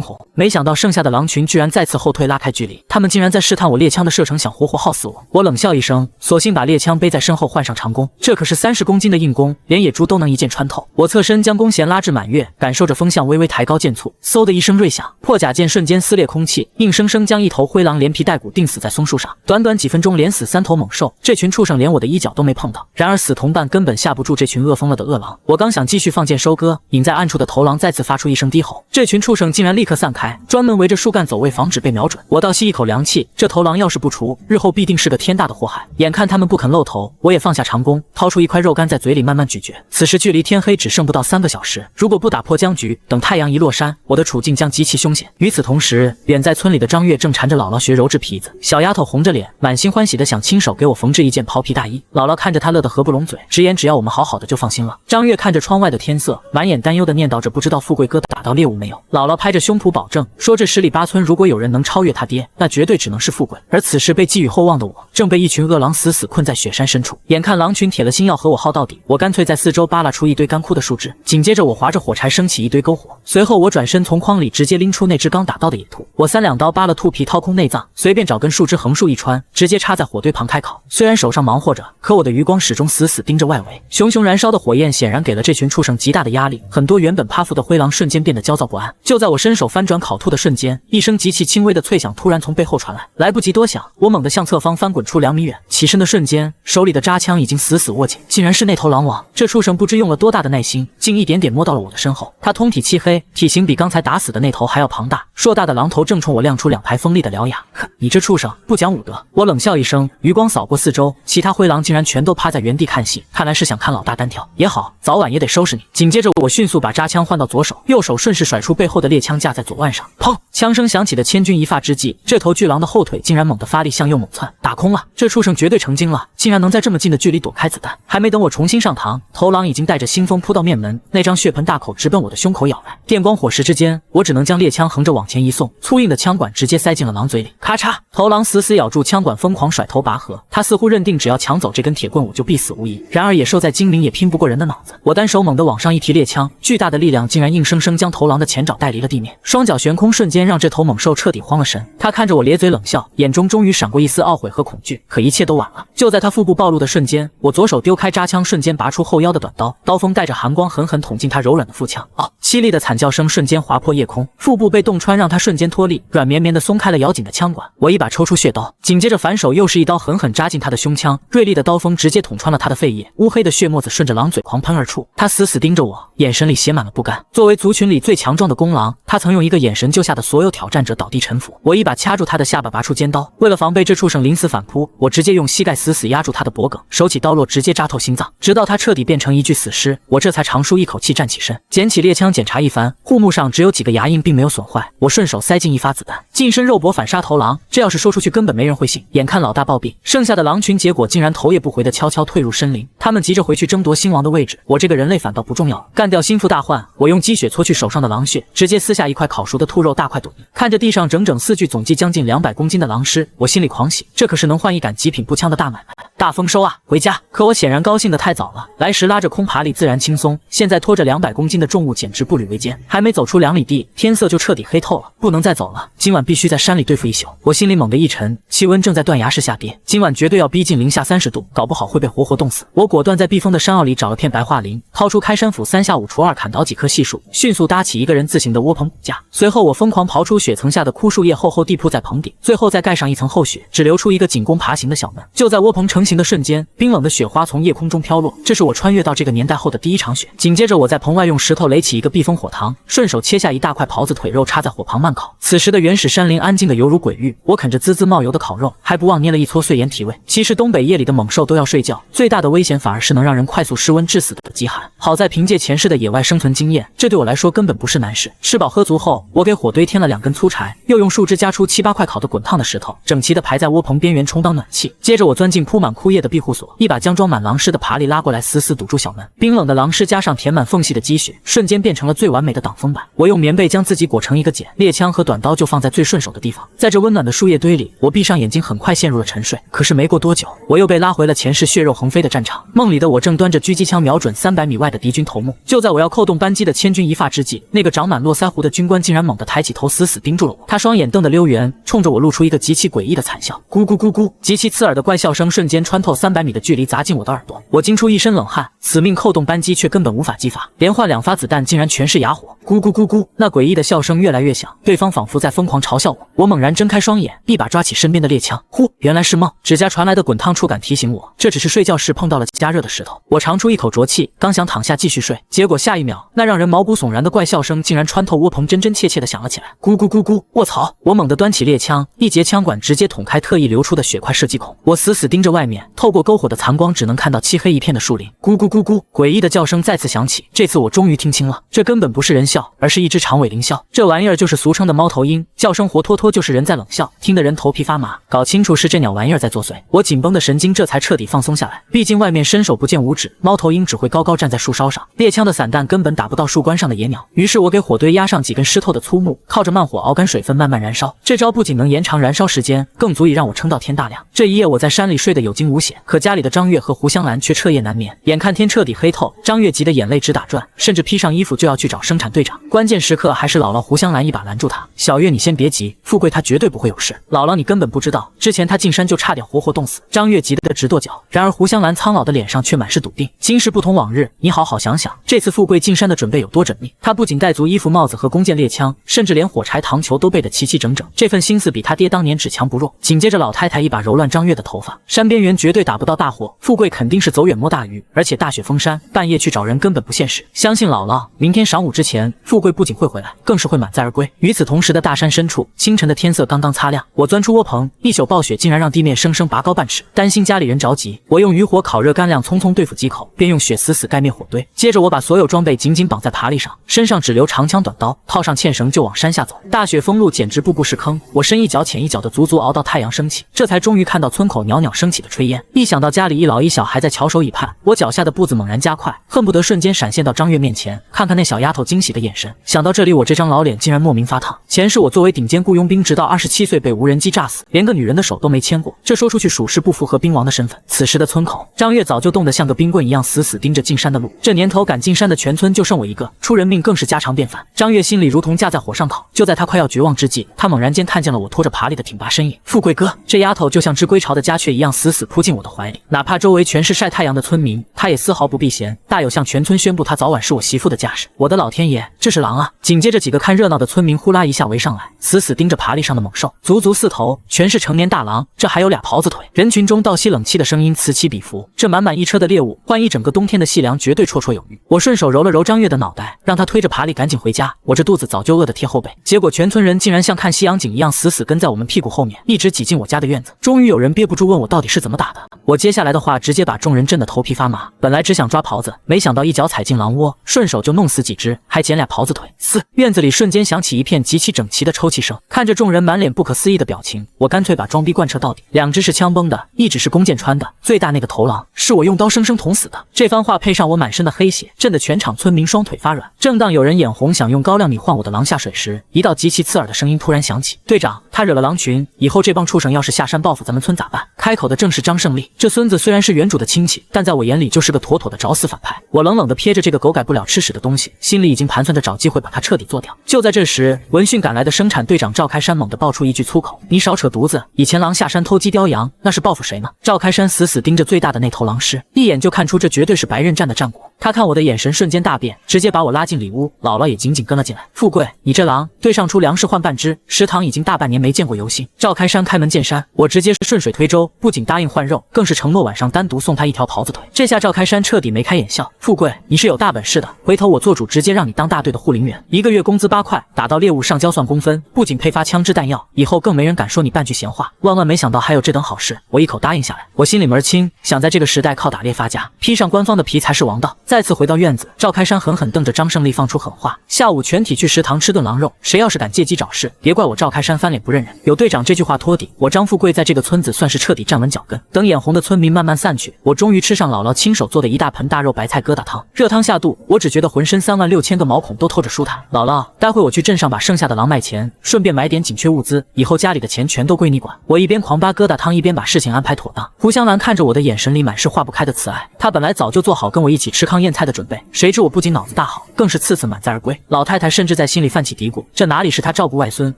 红。没想到剩下的狼群居然再次后退，拉开距离，他们竟然在试探我猎枪的射程，想活活耗死我。我冷笑一声，索性把猎枪背在身后，换上长弓。这可是30公斤的硬弓，连野猪都能一箭穿透。我侧身将弓弦拉至满月，感受着风向微微抬高渐促，嗖的一声锐响，破甲剑瞬间撕裂空气，硬生生将一头灰狼连皮带骨钉死在松树上。短短几分钟连死3头猛兽，这群畜生连我的衣角都没碰到。然而死同伴根本吓不住这群饿疯了的恶狼。我刚想继续放箭收割，隐在暗处的头狼再次发出一声低吼，这群畜生竟然立刻散开，专门围着树干走位，防止被瞄准。我倒吸一口凉气，这头狼要是不除，日后必定是个天大的祸害。眼看他们不肯露头，我也放下长弓，掏出一块肉干在嘴里慢慢咀嚼。此时距离天黑只剩不到3个小时，如果不打破僵局，等太阳一落山，我的处境将极其凶险。与此同时，远在村里的张月正缠着姥姥学揉制皮子，小丫头红着脸，满心欢喜的想亲手给我缝制一件袍皮大衣。姥姥看着她乐得合不拢嘴，直言只要我们好好的就放心了。张月看着窗外的天色，满眼担忧的念叨着不知道富贵哥打到猎物没有。姥姥拍着胸脯保证说，这10里8村如果有人能超越他爹，那绝对只能是富贵。而此时被寄予厚望的我，正被一群恶狼死死困在雪山深处。眼看狼群铁了心要和我耗到底，我干脆在四周扒拉出一堆干枯的树枝，紧接着我划着火柴升起一堆篝火，随后我转身从筐里直接拎出那只刚打到的野兔，我3两刀扒了兔皮，掏空内脏，随便找根树枝横竖一穿，直接插在火堆旁开烤。虽然手上忙活着，可我的余光始终死死盯着外围。熊熊燃烧的火焰显然给了这群畜生极大的压力，很多原本趴伏的灰狼瞬间变得焦躁不安。就在我伸手翻转烤兔的瞬间，一声极其轻微的脆响突然从背后传来，来不及多想，我猛地向侧方翻滚出2米远，起身的瞬间，手里的扎枪已经死死握紧，竟然是那头狼王。这畜生不知用了多大的耐心，竟一点点摸到了我的身后。他通体漆黑，体型比刚才打死的那头还要庞大，硕大的狼头正冲我亮出2排锋利的獠牙。哼，你这畜生不讲武德！我冷笑一声，余光扫过四周，其他灰狼竟然全都趴在原地看戏，看来是想看老大单挑。也好，早晚也得收拾你。紧接着我迅速把扎枪换到左手，右手顺势甩出背后的猎枪架在左腕上，砰！枪声响起的千钧一发之际，这头巨狼的后腿竟然猛地发力向右猛窜，打空了。这畜生绝对成精了，竟然能在这么近的距离躲开子弹。还没等我重新上膛，头狼已经带着腥风扑到面门，那张血盆大口直奔我的胸口咬来。电光火石之间，我只能将猎枪横着往前一送，粗硬的枪管直接塞进了狼嘴里。咔嚓！头狼死死咬住枪管，疯狂甩头拔河。他似乎认定只要抢走这根铁棍，我就必死无疑。然而野兽再精明也拼不过人的脑子。我单手猛地往上一提猎枪，巨大的力量竟然硬生生将头狼的前爪带离了地面，双脚悬空，瞬间让这头猛兽彻底慌了神。他看着我咧嘴冷笑，眼中终于闪过一丝懊悔和恐惧。可一切都晚了。就在他腹部暴露的瞬间，我左手丢开扎枪，瞬间拔出后腰的短刀，刀锋带着寒光狠狠捅进他柔软的腹腔。凄厉的惨叫声瞬间划破夜空，腹部被洞穿，让他瞬间脱力，软绵绵的松开了咬紧的枪管。我一把抽出血刀，紧接着反手又是一刀狠狠扎进他的胸腔，锐利的刀锋直接捅穿了他的肺叶，乌黑的血沫子顺着狼嘴狂喷而出。他死死盯着我，眼神里写满了不甘。作为族群里最强壮的公狼，他曾用一个眼神就吓得所有挑战者倒地臣服。我一把掐住他的下巴，拔出尖刀，为了防备这畜生临死反扑，我直接用膝盖死死压住他的脖颈，手起刀落，直接扎透心脏，直到他彻底变成一具死尸，我这才长舒一口气站起身，捡起猎枪检查一番，护目上只有几个牙印并没有损坏，我顺手塞进一发子弹，近身肉搏反杀头狼。这要是说出去根本没人会信。眼看老大暴毙，剩下的狼群结果竟然头也不回的悄悄退入森林，他们急着回去争夺新王的位置，我这个人类反倒不重要了。干掉心腹大患，我用鸡血搓去手上的狼血，直接撕下一块烤熟的兔肉大块赌赢。看着地上整整4具总计将近200公斤的狼尸，我心里狂喜，这可是能换一杆极品步枪的大买卖，大丰收啊！回家。可我显然高兴的太早了，来时拉着空爬犁自然轻松，现在拖着200公斤的重物简直步履维艰。还没走出2里地，天色就彻底黑透了，不能再走了，今晚必须在山里对付一宿。我心里猛地一沉，气温正在断崖式下跌，今晚绝对要逼近-30度，搞不好会被活活冻死。我果断在避风的山坳里找了片白桦林，掏出开山斧3下5除2砍倒几棵细树，迅速搭起一个人字形的窝棚骨架。随后我疯狂刨出雪层下的枯树叶，厚厚地铺在棚顶，最后再盖上一层厚雪，只留出一个仅供爬行的小门。就在窝棚成型的瞬间，冰冷的雪花从夜空中飘落，这是我穿越到这个年代后的第一场雪。紧接着我在棚外用石头垒起一个避风火塘，顺手切下一大块狍子腿肉插在火旁慢烤。此时的原始山林安静的犹如鬼域，我啃着滋滋冒油的烤肉，还不忘捏了一撮碎盐体味。其实东北夜里的猛兽都要睡觉，最大的危险反而是能让人快速失温致死的极寒。好在凭借前世的野外生存经验，这对我来说根本不是难事。吃饱喝足后，我给火堆添了2根粗柴，又用树枝夹出7、8块烤得滚烫的石头，整齐地排在窝棚边缘充当暖气。接着我钻进铺满枯叶的庇护所，一把将装满狼尸的爬犁拉过来，死死堵住小门。冰冷的狼尸加上填满缝隙的积雪，瞬间变成了最完美的挡风板。我用棉被将自己裹成一个茧，猎枪和短刀就放在最顺手的地方。在这温暖的树叶堆里，我闭上眼睛，很快陷入了沉睡。可是没过多久，我又被拉回了前世血肉横飞的战场。梦里的我正端着狙击枪瞄准300米外的敌军头目。就在我要扣动扳机的千钧一发之际，那个长满络腮胡的军官竟然猛地抬起头，死死盯住了我。他双眼瞪得溜圆，冲着我露出一个极其诡异的惨笑，咕咕咕咕，极其刺耳的怪笑声瞬间穿透300米的距离，砸进我的耳朵。我惊出一身冷汗，死命扣动扳机却根本无法击发，连换2发子弹竟然全是哑火。咕咕咕咕，那诡异的笑声越来越响，对方仿佛在疯狂嘲笑我。我猛然睁开双眼，一把抓起身边的猎枪，呼，原来是梦。指甲传来的滚烫触感提醒我，这只是睡觉时碰到了加热的石头。我长出一口浊气，刚想躺下继续睡，结果下一秒，那让人毛骨悚然的怪笑声竟然穿透窝棚，真真切切地响了起来。咕咕咕咕，卧槽！我猛地端起猎枪，一节枪管直接捅开特意流出的血块射击孔。我死死盯着外面，透过篝火的残光，只能看到漆黑一片的树林。咕咕咕咕，诡异的叫声再次响起，这次我终于听清了，这根本不是人笑，而是一只长尾灵鸮。这玩意儿就是俗称的猫头鹰，叫声活脱脱就是人在冷笑，听得人头皮发麻。搞清楚是这鸟玩意儿在作祟，我紧绷的神经这才彻底放松下来。毕竟外面伸手不见五指，猫头鹰只会高高站在树梢上，猎枪的散弹根本打不到树冠上的野鸟。于是我给火堆压上几根湿透的粗木，靠着慢火熬干水分慢慢燃烧。这招不仅能延长燃烧时间，更足以让我撑到天大亮。这一夜我在山里睡得有惊无险，可家里的张月和胡香兰却彻夜难眠。眼看天彻底黑透，张月急得眼泪直打转，甚至披上衣服就要去找生产队长。关键时刻还是姥姥胡香兰一把拦住他：“小月，你先别急，富贵他绝对不会有事。姥姥，你根本不知道，之前他进山就差点活活冻死。”张月急得直跺脚，然而胡香兰苍老的脸上却满是笃定：“今时不同往日，你好好想想，这次富贵进山的准备有多缜密。他不仅带足衣服、帽子和弓箭猎枪，甚至连火柴、糖球都备得齐齐整整。这份心思比他爹当年只强不弱。”紧接着老太太一把揉乱张月的头发：“山边缘绝对打不到大货，富贵肯定是走远摸大鱼，而且大雪封山，半夜去找人根本不现实。相信姥姥，明天晌午之前，富贵不仅会回来，更是会满载而归。”与此同时的大山深处，清晨的天色刚刚擦亮，我钻出窝棚，一宿暴雪竟然让地面生生拔高半尺。担心家里人着急，我用余火烤热干粮，匆匆对付几口，便用雪死死盖灭火堆。接着我把所有装备紧紧绑在爬犁上，身上只留长枪短刀，套上纤绳就往山下走。大雪封路简直步步是坑，我深一脚浅一脚的足足熬到太阳升起，这才终于看到村口袅袅升起的炊烟。一想到家里一老一小还在翘首以盼，我脚下的步子猛然加快，恨不得瞬间闪现到张月面前，看看那小丫头惊喜的眼神。想到这里，我这张老脸竟然莫名发烫。前世我作为顶尖雇佣兵，直到27岁被无人机炸死，连个女人的手都没牵过，这说出去属实不符合兵王的身份。此时的村口，张月早就冻得像个冰棍一样，死死盯着进山的路。这年头敢进山的全村就剩我一个，出人命更是家常便饭。张月心里如同架在火上烤，就在她快要绝望之际，她猛然间看见了我拖着爬犁的挺拔身影。富贵哥，这丫头就像只归巢的家雀一样，死死扑进我的怀里。哪怕周围全是晒太阳的村民，她也丝毫不避嫌，大有向全村宣布她早晚是我媳妇的架势。我的老天爷，这是狼啊！紧接着几个看热闹的村民呼啦一下围上来，死死盯着爬犁上的猛兽，足足4头，全是成年大狼，这还有俩狍子腿。人群中倒吸冷气的声音此起彼伏，这满满一车的猎物，换一整个冬天的细粮绝对绰绰有余。我顺手揉了揉张月的脑袋，让她推着爬犁赶紧回家。我这肚子早就饿得贴后背，结果全村人竟然像看西洋景一样，死死跟在我们屁股后面，一直挤进我家的院子。终于有人憋不住问我到底是怎么打的，我接下来的话直接把众人震得头皮发麻。本来只想抓狍子，没想到一脚踩进狼窝，顺手就弄死几只，还捡俩狍子腿。院子里瞬间响起一片极其整齐的抽泣声。看着众人满脸不可思议的表情，我干脆把装逼贯彻到底。2只是枪崩的，1只是弓箭穿的，最大那个头狼是我用刀生生捅死的。这番话配上我满身的黑血，震得全场村民双腿发软。正当有人眼红想用高粱米换我的狼下水时，一道极其刺耳的声音突然响起：“队长，他惹了狼群，以后这帮畜生要是下山报复咱们村咋办？”开口的正是张胜利。这孙子虽然是原主的亲戚，但在我眼里就是个妥妥的找死反派。我冷冷地瞥着这个狗改不了吃屎的东西，心里已经盘算着找机会把他彻底做掉。就在这时，闻讯赶来的生产队长赵开山猛地爆出一句粗口：“你少扯犊子！以前狼下山偷鸡叼羊，那是报复谁呢？”赵开山死死盯着最大的那头狼尸，一眼就看出这绝对是白刃战的战果。他看我的眼神瞬间大变，直接把我拉进里屋，姥姥也紧紧跟了进来。富贵，你这狼，对上出粮食换半只，食堂已经大半年没见过油星。赵开山开门见山，我直接顺水推舟，不仅答应换肉，更是承诺晚上单独送他一条狍子腿。这下赵开山彻底眉开眼笑，富贵，你是有大本事的，回头我做主直接让你当大队的护林员，1个月工资8块，打到猎物上交算工分，不仅配发枪支弹药，以后更没人敢说你半句闲话。万万没想到还有这等好事，我一口答应下来。我心里门清，想在这个时代靠打猎发家，披上官方的皮才是王道。再次回到院子，赵开山狠狠瞪着张胜利放出狠话，下午全体去食堂吃顿狼肉，谁要是敢借机找事，别怪我赵开山翻脸不认人。有队长这句话托底，我张富贵在这个村子算是彻底站稳脚跟。等眼红的村民慢慢散去，我终于吃上姥姥亲手做的一大盆大肉白菜疙瘩汤。热汤下肚，我只觉得浑身36000个毛孔都透着舒坦。姥姥，待会我去镇上把剩下的狼卖钱，顺便买点紧缺物资，以后家里的钱全都归你管。我一边狂扒疙瘩汤，一边把事情安排妥当。胡香兰看着我的眼神里满是化不开的慈爱，她本来早就做好跟我一起吃糠咽菜的准备，谁知我不仅脑子大好，更是次次满载而归。老太太甚至在心里泛起嘀咕，这哪里是她照顾外孙，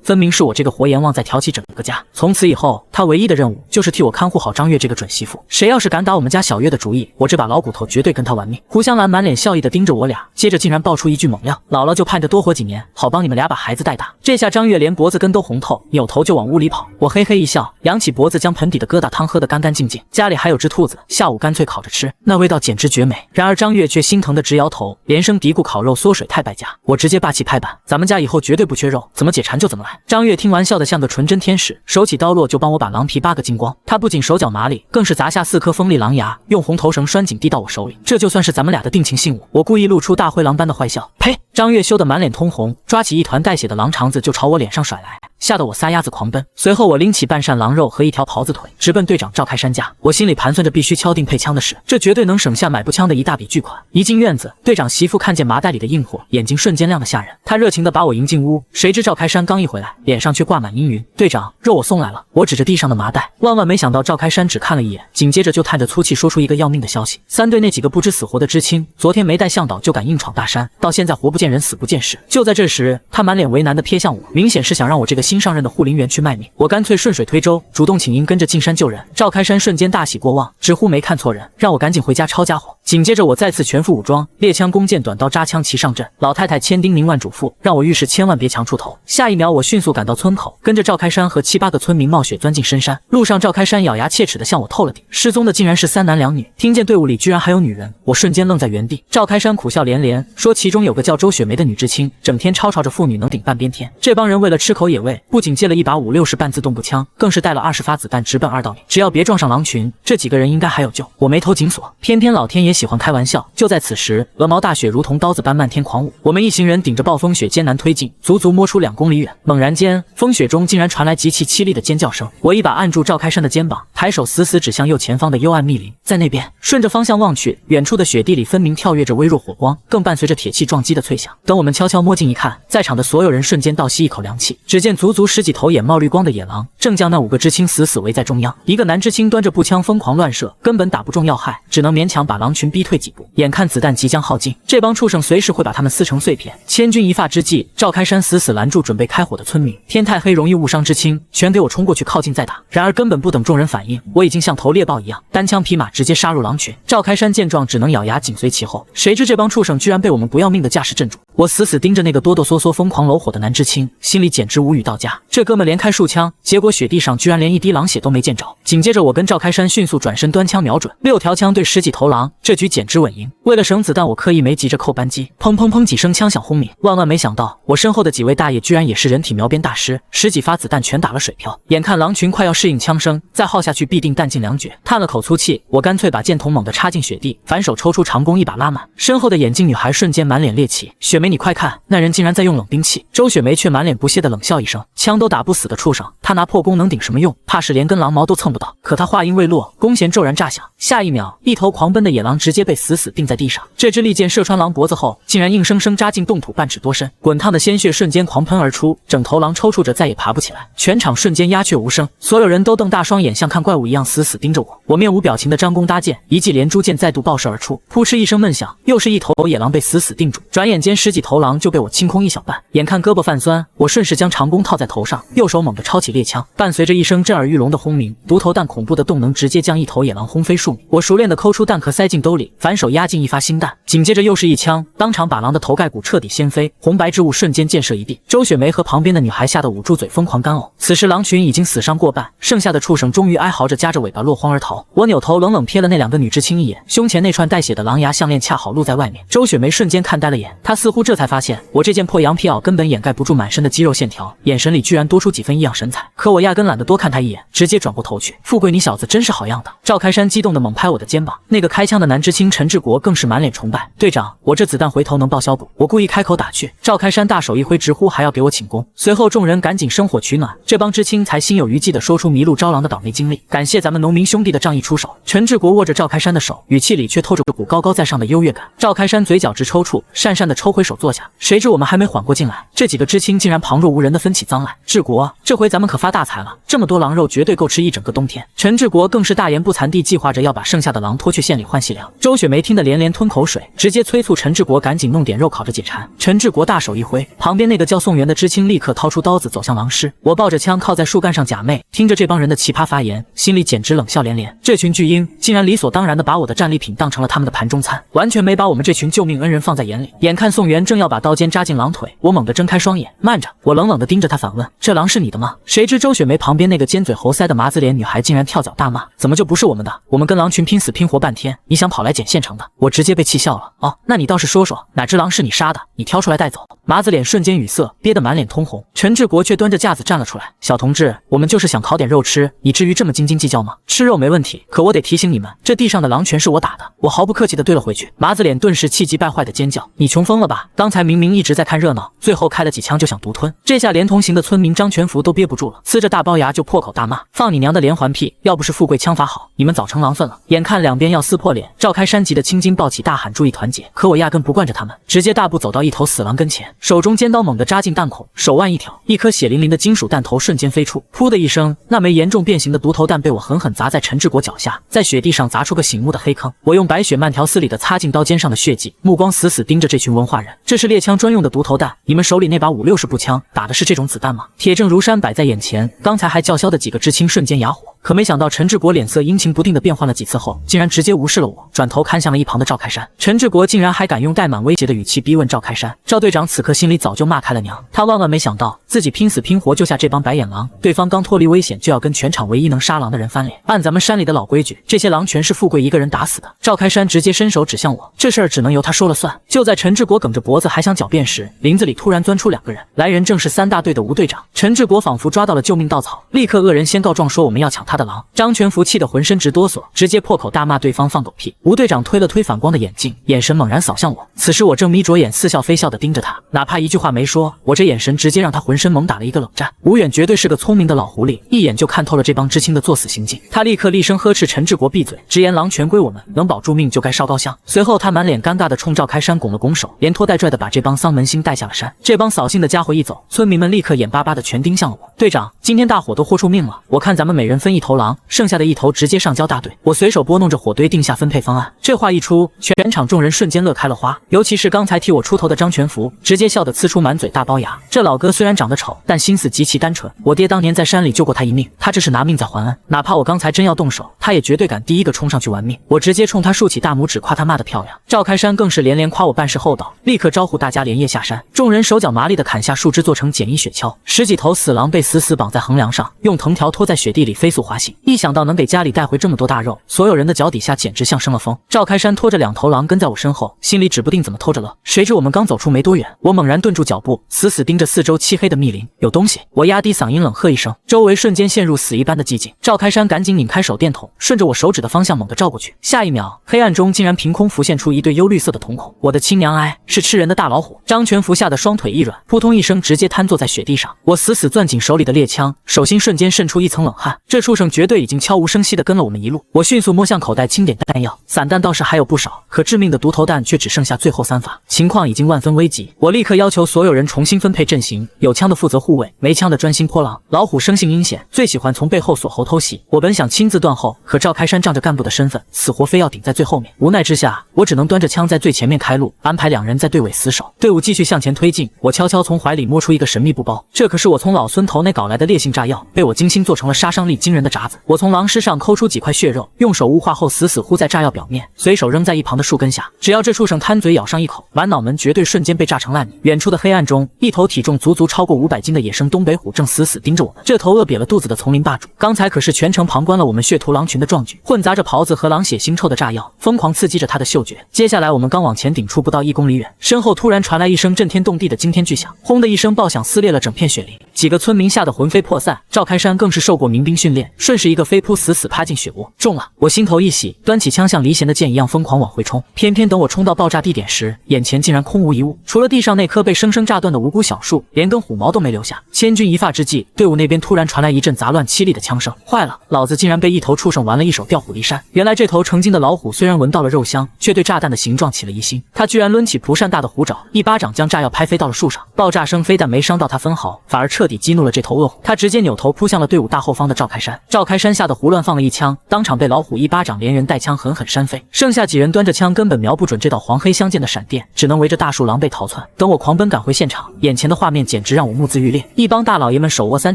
分明是我这个活阎王在挑起整个家。从此以后，她唯一的任务就是替我看护好张月这个准媳妇，谁要是敢打我们家小月的主意，我这把老骨头绝对跟她玩命。胡香兰满脸笑意地盯着我俩，接着竟然爆出一句猛料，姥姥就盼着多活几年，好帮你们俩把孩子带大。这下张月连脖子根都红透，扭头就往屋里跑。我嘿嘿一笑，扬起脖子将盆底的疙瘩汤喝得干干净净。家里还有只兔子，下午干脆烤着吃，那味道简直绝美。然而张月却心疼得直摇头，连声嘀咕烤肉缩水太败家。我直接霸气拍板，咱们家以后绝对不缺肉，怎么解馋就怎么来。张月听完笑得像个纯真天使，手起刀落就帮我把狼皮扒个精光。他不仅手脚麻利，更是砸下4颗锋利狼牙，用红头绳拴紧递到我手里。这就算是咱们俩的定情信物。我故意露出大灰狼般的坏笑，呸！张月羞得满脸通红，抓起一团带血的狼肠子就朝我脸上甩来，吓得我撒丫子狂奔。随后我拎起半扇狼肉和一条狍子腿，直奔队长赵开山家。我心里盘算着必须敲定配枪的事，这绝对能省下买步枪的一大笔巨款。一进院子，队长媳妇看见麻袋里的硬货，眼睛瞬间亮得吓人。她热情地把我迎进屋，谁知赵开山刚一回来，脸上却挂满阴云。队长，肉我送来了。我指着地上的麻袋，万万没想到赵开山只看了一眼，紧接着就叹着粗气说出一个要命的消息：3队那几个不知死活的知青，昨天没带向导就敢硬闯大山，到现在活不见人死不见尸。就在这时，他满脸为难地瞥向我，明显是想让我这个新上任的护林员去卖命。我干脆顺水推舟，主动请缨跟着进山救人。赵开山瞬间大喜过望，直呼没看错人，让我赶紧回家抄家伙。紧接着我再次全副武装，猎枪、弓箭、短刀、扎枪齐上阵。老太太千叮咛万嘱咐，让我遇事千万别强出头。下一秒，我迅速赶到村口，跟着赵开山和7、8个村民冒雪钻进深山。路上，赵开山咬牙切齿地向我透了底，失踪的竟然是3男2女。听见队伍里居然还有女人，我瞬间愣在原地。赵开山苦笑连连，说其中有个叫周雪梅的女知青，整天吵吵着妇女能顶半边天。这帮人为了吃口野味，不仅借了一把560半自动步枪，更是带了20发子弹直奔2道里。只要别撞上狼群，这几个人应该还有救。我眉头紧锁，偏偏老天爷喜欢开玩笑。就在此时，鹅毛大雪如同刀子般漫天狂舞，我们一行人顶着暴风雪艰难推进，足足摸出2公里远。猛然间，风雪中竟然传来极其凄厉的尖叫声。我一把按住赵开山的肩膀，抬手死死指向右前方的幽暗密林。在那边，顺着方向望去，远处的雪地里分明跳跃着微弱火光，更伴随着铁器撞击的脆响。等我们悄悄摸近一看，在场的所有人瞬间倒吸一口凉气。只见足足10几头眼冒绿光的野狼，正将那5个知青死死围在中央。一个男知青端着步枪疯狂乱射，根本打不中要害，只能勉强把狼群逼退几步。眼看子弹即将耗尽，这帮畜生随时会把他们撕成碎片。千钧一发之际，赵开山死死拦住准备开火的村民。天太黑，容易误伤知青，全给我冲过去靠近再打。然而根本不等众人反应，我已经像头猎豹一样，单枪匹马直接杀入狼群。赵开山见状，只能咬牙紧随其后。谁知这帮畜生居然被我们不要命的架势镇住。我死死盯着那个哆哆嗦嗦、疯狂搂火的男知青，心里简直无语到家。这哥们连开数枪，结果雪地上居然连一滴狼血都没见着。紧接着，我跟赵开山迅速转身端枪瞄准，6条枪对10几头狼，这局简直稳赢。为了省子弹，我刻意没急着扣扳机，砰砰砰几声枪响轰鸣。万万没想到，我身后的几位大爷居然也是人体描边大师，10几发子弹全打了水漂。眼看狼群快要适应枪声，再耗下去必定弹尽粮绝。叹了口粗气，我干脆把箭筒猛地插进雪地，反手抽出长弓一把拉满。身后的眼镜女孩瞬间满脸猎奇，雪梅你快看，那人竟然在用冷兵器。周雪梅却满脸不屑地冷笑一声，枪都打不死的畜生，他拿破弓能顶什么用？怕是连根狼毛都蹭不到。可他话音未落，弓弦骤然炸响，下一秒，一头狂奔的野狼直接被死死钉在地上。这支利箭射穿狼脖子后，竟然硬生生扎进冻土半尺多深，滚烫的鲜血瞬间狂喷而出，整头狼抽搐着再也爬不起来。全场瞬间鸦雀无声，所有人都瞪大双眼，像看怪物一样死死盯着我。我面无表情的张弓搭箭，一记连珠箭再度爆射而出，扑哧一声闷响，又是一头野狼被死死定住。转眼间10几几头狼就被我清空一小半。眼看胳膊泛酸，我顺势将长弓套在头上，右手猛地抄起猎枪，伴随着一声震耳欲聋的轰鸣，毒头弹恐怖的动能直接将一头野狼轰飞数米。我熟练地抠出弹壳塞进兜里，反手压进一发新弹，紧接着又是一枪，当场把狼的头盖骨彻底掀飞，红白之物瞬间溅射一地。周雪梅和旁边的女孩吓得捂住嘴疯狂干呕。此时狼群已经死伤过半，剩下的畜生终于哀嚎着夹着尾巴落荒而逃。我扭头冷冷瞥了那两个女知青一眼，胸前那串带血的狼牙项链恰好露在外面。周雪梅瞬间看呆了眼，她似乎这才发现我这件破羊皮袄根本掩盖不住满身的肌肉线条，眼神里居然多出几分异样神采。可我压根懒得多看她一眼，直接转过头去。富贵，你小子真是好样的！赵开山激动地猛拍我的肩膀，那个开枪的男知青陈志国更是满脸崇拜。队长，我这子弹回头能报销不？我故意开口打趣。赵开山大手一挥，直呼还要给我请功。随后众人赶紧生火取暖，这帮知青才心有余悸地说出迷路招狼的倒霉经历，感谢咱们农民兄弟的仗义出手。陈志国握着赵开山的手，语气里却透着股高高在上的优越感。赵开山嘴角直抽搐，讪讪地抽回手坐下。谁知我们还没缓过劲来，这几个知青竟然旁若无人地分起赃来。志国，这回咱们可发大财了，这么多狼肉绝对够吃一整个冬天。陈志国更是大言不惭地计划着要把剩下的狼拖去县里换细粮。周雪梅听得连连吞口水，直接催促陈志国赶紧弄点肉烤着解馋。陈志国大手一挥，旁边那个叫宋元的知青立刻掏出刀子走向狼尸。我抱着枪靠在树干上假寐，听着这帮人的奇葩发言，心里简直冷笑连连。这群巨婴竟然理所当然地把我的战利品当成了他们的盘中餐，完全没把我们这群救命恩人放在眼里。眼看宋元正要把刀尖扎进狼腿，我猛地睁开双眼，慢着！我冷冷地盯着他反问：这狼是你的吗？谁知周雪梅旁边那个尖嘴猴腮的麻子脸女孩竟然跳脚大骂：怎么就不是我们的？我们跟狼群拼死拼活半天，你想跑来捡现成的？我直接被气笑了。哦，那你倒是说说，哪只狼是你杀的？你挑出来带走。麻子脸瞬间语塞，憋得满脸通红。陈志国却端着架子站了出来：小同志，我们就是想烤点肉吃，你至于这么斤斤计较吗？吃肉没问题，可我得提醒你们，这地上的狼全是我打的。我毫不客气地怼了回去。麻子脸顿时气急败坏地尖叫：你穷疯了吧？刚才明明一直在看热闹，最后开了几枪就想独吞。这下连同行的村民张全福都憋不住了，呲着大龅牙就破口大骂：放你娘的连环屁！要不是富贵枪法好，你们早成狼粪了。眼看两边要撕破脸，赵开山急得青筋暴起，大喊注意团结。可我压根不惯着他们，直接大步走到一头死狼跟前，手中尖刀猛地扎进弹孔，手腕一挑，一颗血淋淋的金属弹头瞬间飞出。噗的一声，那枚严重变形的毒头弹被我狠狠砸在陈志国脚下，在雪地上砸出个醒目的黑坑。我用白雪慢条斯理地擦净刀尖上的血迹，目光死死盯着这群文化人。这是猎枪专用的毒头弹，你们手里那把560步枪打的是这种子弹吗？铁证如山摆在眼前，刚才还叫嚣的几个知青瞬间哑火。可没想到陈志国脸色阴晴不定地变换了几次后，竟然直接无视了我，转头看向了一旁的赵开山。陈志国竟然还敢用带满威胁的语气逼问赵开山。赵队长此刻心里早就骂开了娘，他万万没想到自己拼死拼活救下这帮白眼狼，对方刚脱离危险就要跟全场唯一能杀狼的人翻脸。按咱们山里的老规矩，这些狼全是富贵一个人打死的。赵开山直接伸手指向我，这事儿只能由他说了算。就在陈志国梗着脖子还想狡辩时，林子里突然钻出2个人，来人正是3大队的吴队长。陈志国仿佛抓到了救命稻草，立刻恶人先告状说我们要抢他的狼。张全福气得浑身直哆嗦，直接破口大骂对方放狗屁。吴队长推了推反光的眼镜，眼神猛然扫向我。此时我正眯着眼似笑非笑地盯着他，哪怕一句话没说，我这眼神直接让他浑身猛打了一个冷战。吴远绝对是个聪明的老狐狸，一眼就看透了这帮知青的作死行径。他立刻厉声呵斥陈志国闭嘴，直言狼全归我们，能保住命就该烧高香。随后他满脸尴尬地冲赵开山拱了拱手，连拖带拽地把这帮丧门星带下了山。这帮扫兴的家伙一走，村民们立刻眼巴巴地全盯向了我。队长，今天大伙都豁出命了，我看咱们每人分1头狼，剩下的1头直接上交大队。我随手拨弄着火堆定下分配方案。这话一出，全场众人瞬间乐开了花，尤其是刚才替我出头的张全福，直接笑得呲出满嘴大龅牙。这老哥虽然长得丑，但心思极其单纯。我爹当年在山里救过他一命，他这是拿命在还恩。哪怕我刚才真要动手，他也绝对敢第一个冲上去玩命。我直接冲他竖起大拇指，夸他骂得漂亮。赵开山更是连连夸我办事厚道，立刻招呼大家连夜下山。众人手脚麻利地砍下树枝做成简易雪橇，10几头死狼被死死绑在横梁上，用藤条拖在雪地里飞速滑行。一想到能给家里带回这么多大肉，所有人的脚底下简直像生了风。赵开山拖着2头狼跟在我身后，心里指不定怎么偷着乐。谁知我们刚走出没多远，我猛然顿住脚步，死死盯着四周漆黑的密林。有东西！我压低嗓音冷喝一声，周围瞬间陷入死一般的寂静。赵开山赶紧拧开手电筒，顺着我手指的方向猛地照过去。下一秒，黑暗中竟然凭空浮现出一对幽绿色的瞳孔。我的亲娘哎，是吃人的大老虎！张全福吓得双腿一软，扑通一声直接瘫坐在雪地上。我死死攥紧手里的猎枪，手心瞬间渗出一层冷汗。这畜生生绝对已经悄无声息地跟了我们一路。我迅速摸向口袋清点弹药，散弹倒是还有不少，可致命的毒头弹却只剩下最后3发，情况已经万分危急。我立刻要求所有人重新分配阵型，有枪的负责护卫，没枪的专心泼狼。老虎生性阴险，最喜欢从背后锁喉偷袭。我本想亲自断后，可赵开山仗着干部的身份，死活非要顶在最后面。无奈之下，我只能端着枪在最前面开路，安排2人在队尾死守。队伍继续向前推进，我悄悄从怀里摸出一个神秘布包，这可是我从老孙头内搞来的烈性炸药，被我精心做成了杀伤力惊人的渣子。我从狼尸上抠出几块血肉，用手雾化后死死糊在炸药表面，随手扔在一旁的树根下。只要这畜生贪嘴咬上一口，满脑门绝对瞬间被炸成烂泥。远处的黑暗中，一头体重足足超过500斤的野生东北虎正死死盯着我们。这头饿瘪了肚子的丛林霸主，刚才可是全程旁观了我们血屠狼群的壮举，混杂着狍子和狼血腥臭的炸药，疯狂刺激着他的嗅觉。接下来我们刚往前顶出不到1公里远，身后突然传来一声震天动地的惊天巨响，轰的一声爆响撕裂了整片雪林，几个村民吓得魂飞魄散。赵开山更是受过民兵训练，顺势一个飞扑，死死趴进血窝。中了！我心头一喜，端起枪像离弦的箭一样疯狂往回冲。偏偏等我冲到爆炸地点时，眼前竟然空无一物，除了地上那棵被生生炸断的无辜小树，连根虎毛都没留下。千钧一发之际，队伍那边突然传来一阵杂乱凄厉的枪声。坏了，老子竟然被一头畜生玩了一手调虎离山。原来这头成精的老虎虽然闻到了肉香，却对炸弹的形状起了疑心。他居然抡起蒲扇大的虎爪，一巴掌将炸药拍飞到了树上。爆炸声非但没伤到他分毫，反而彻底激怒了这头恶虎。他直接扭头扑向了队伍大后方的赵开山。赵开山吓得胡乱放了一枪，当场被老虎一巴掌连人带枪狠狠扇飞。剩下几人端着枪根本瞄不准这道黄黑相间的闪电，只能围着大树狼狈逃窜。等我狂奔赶回现场，眼前的画面简直让我目眦欲裂。一帮大老爷们手握3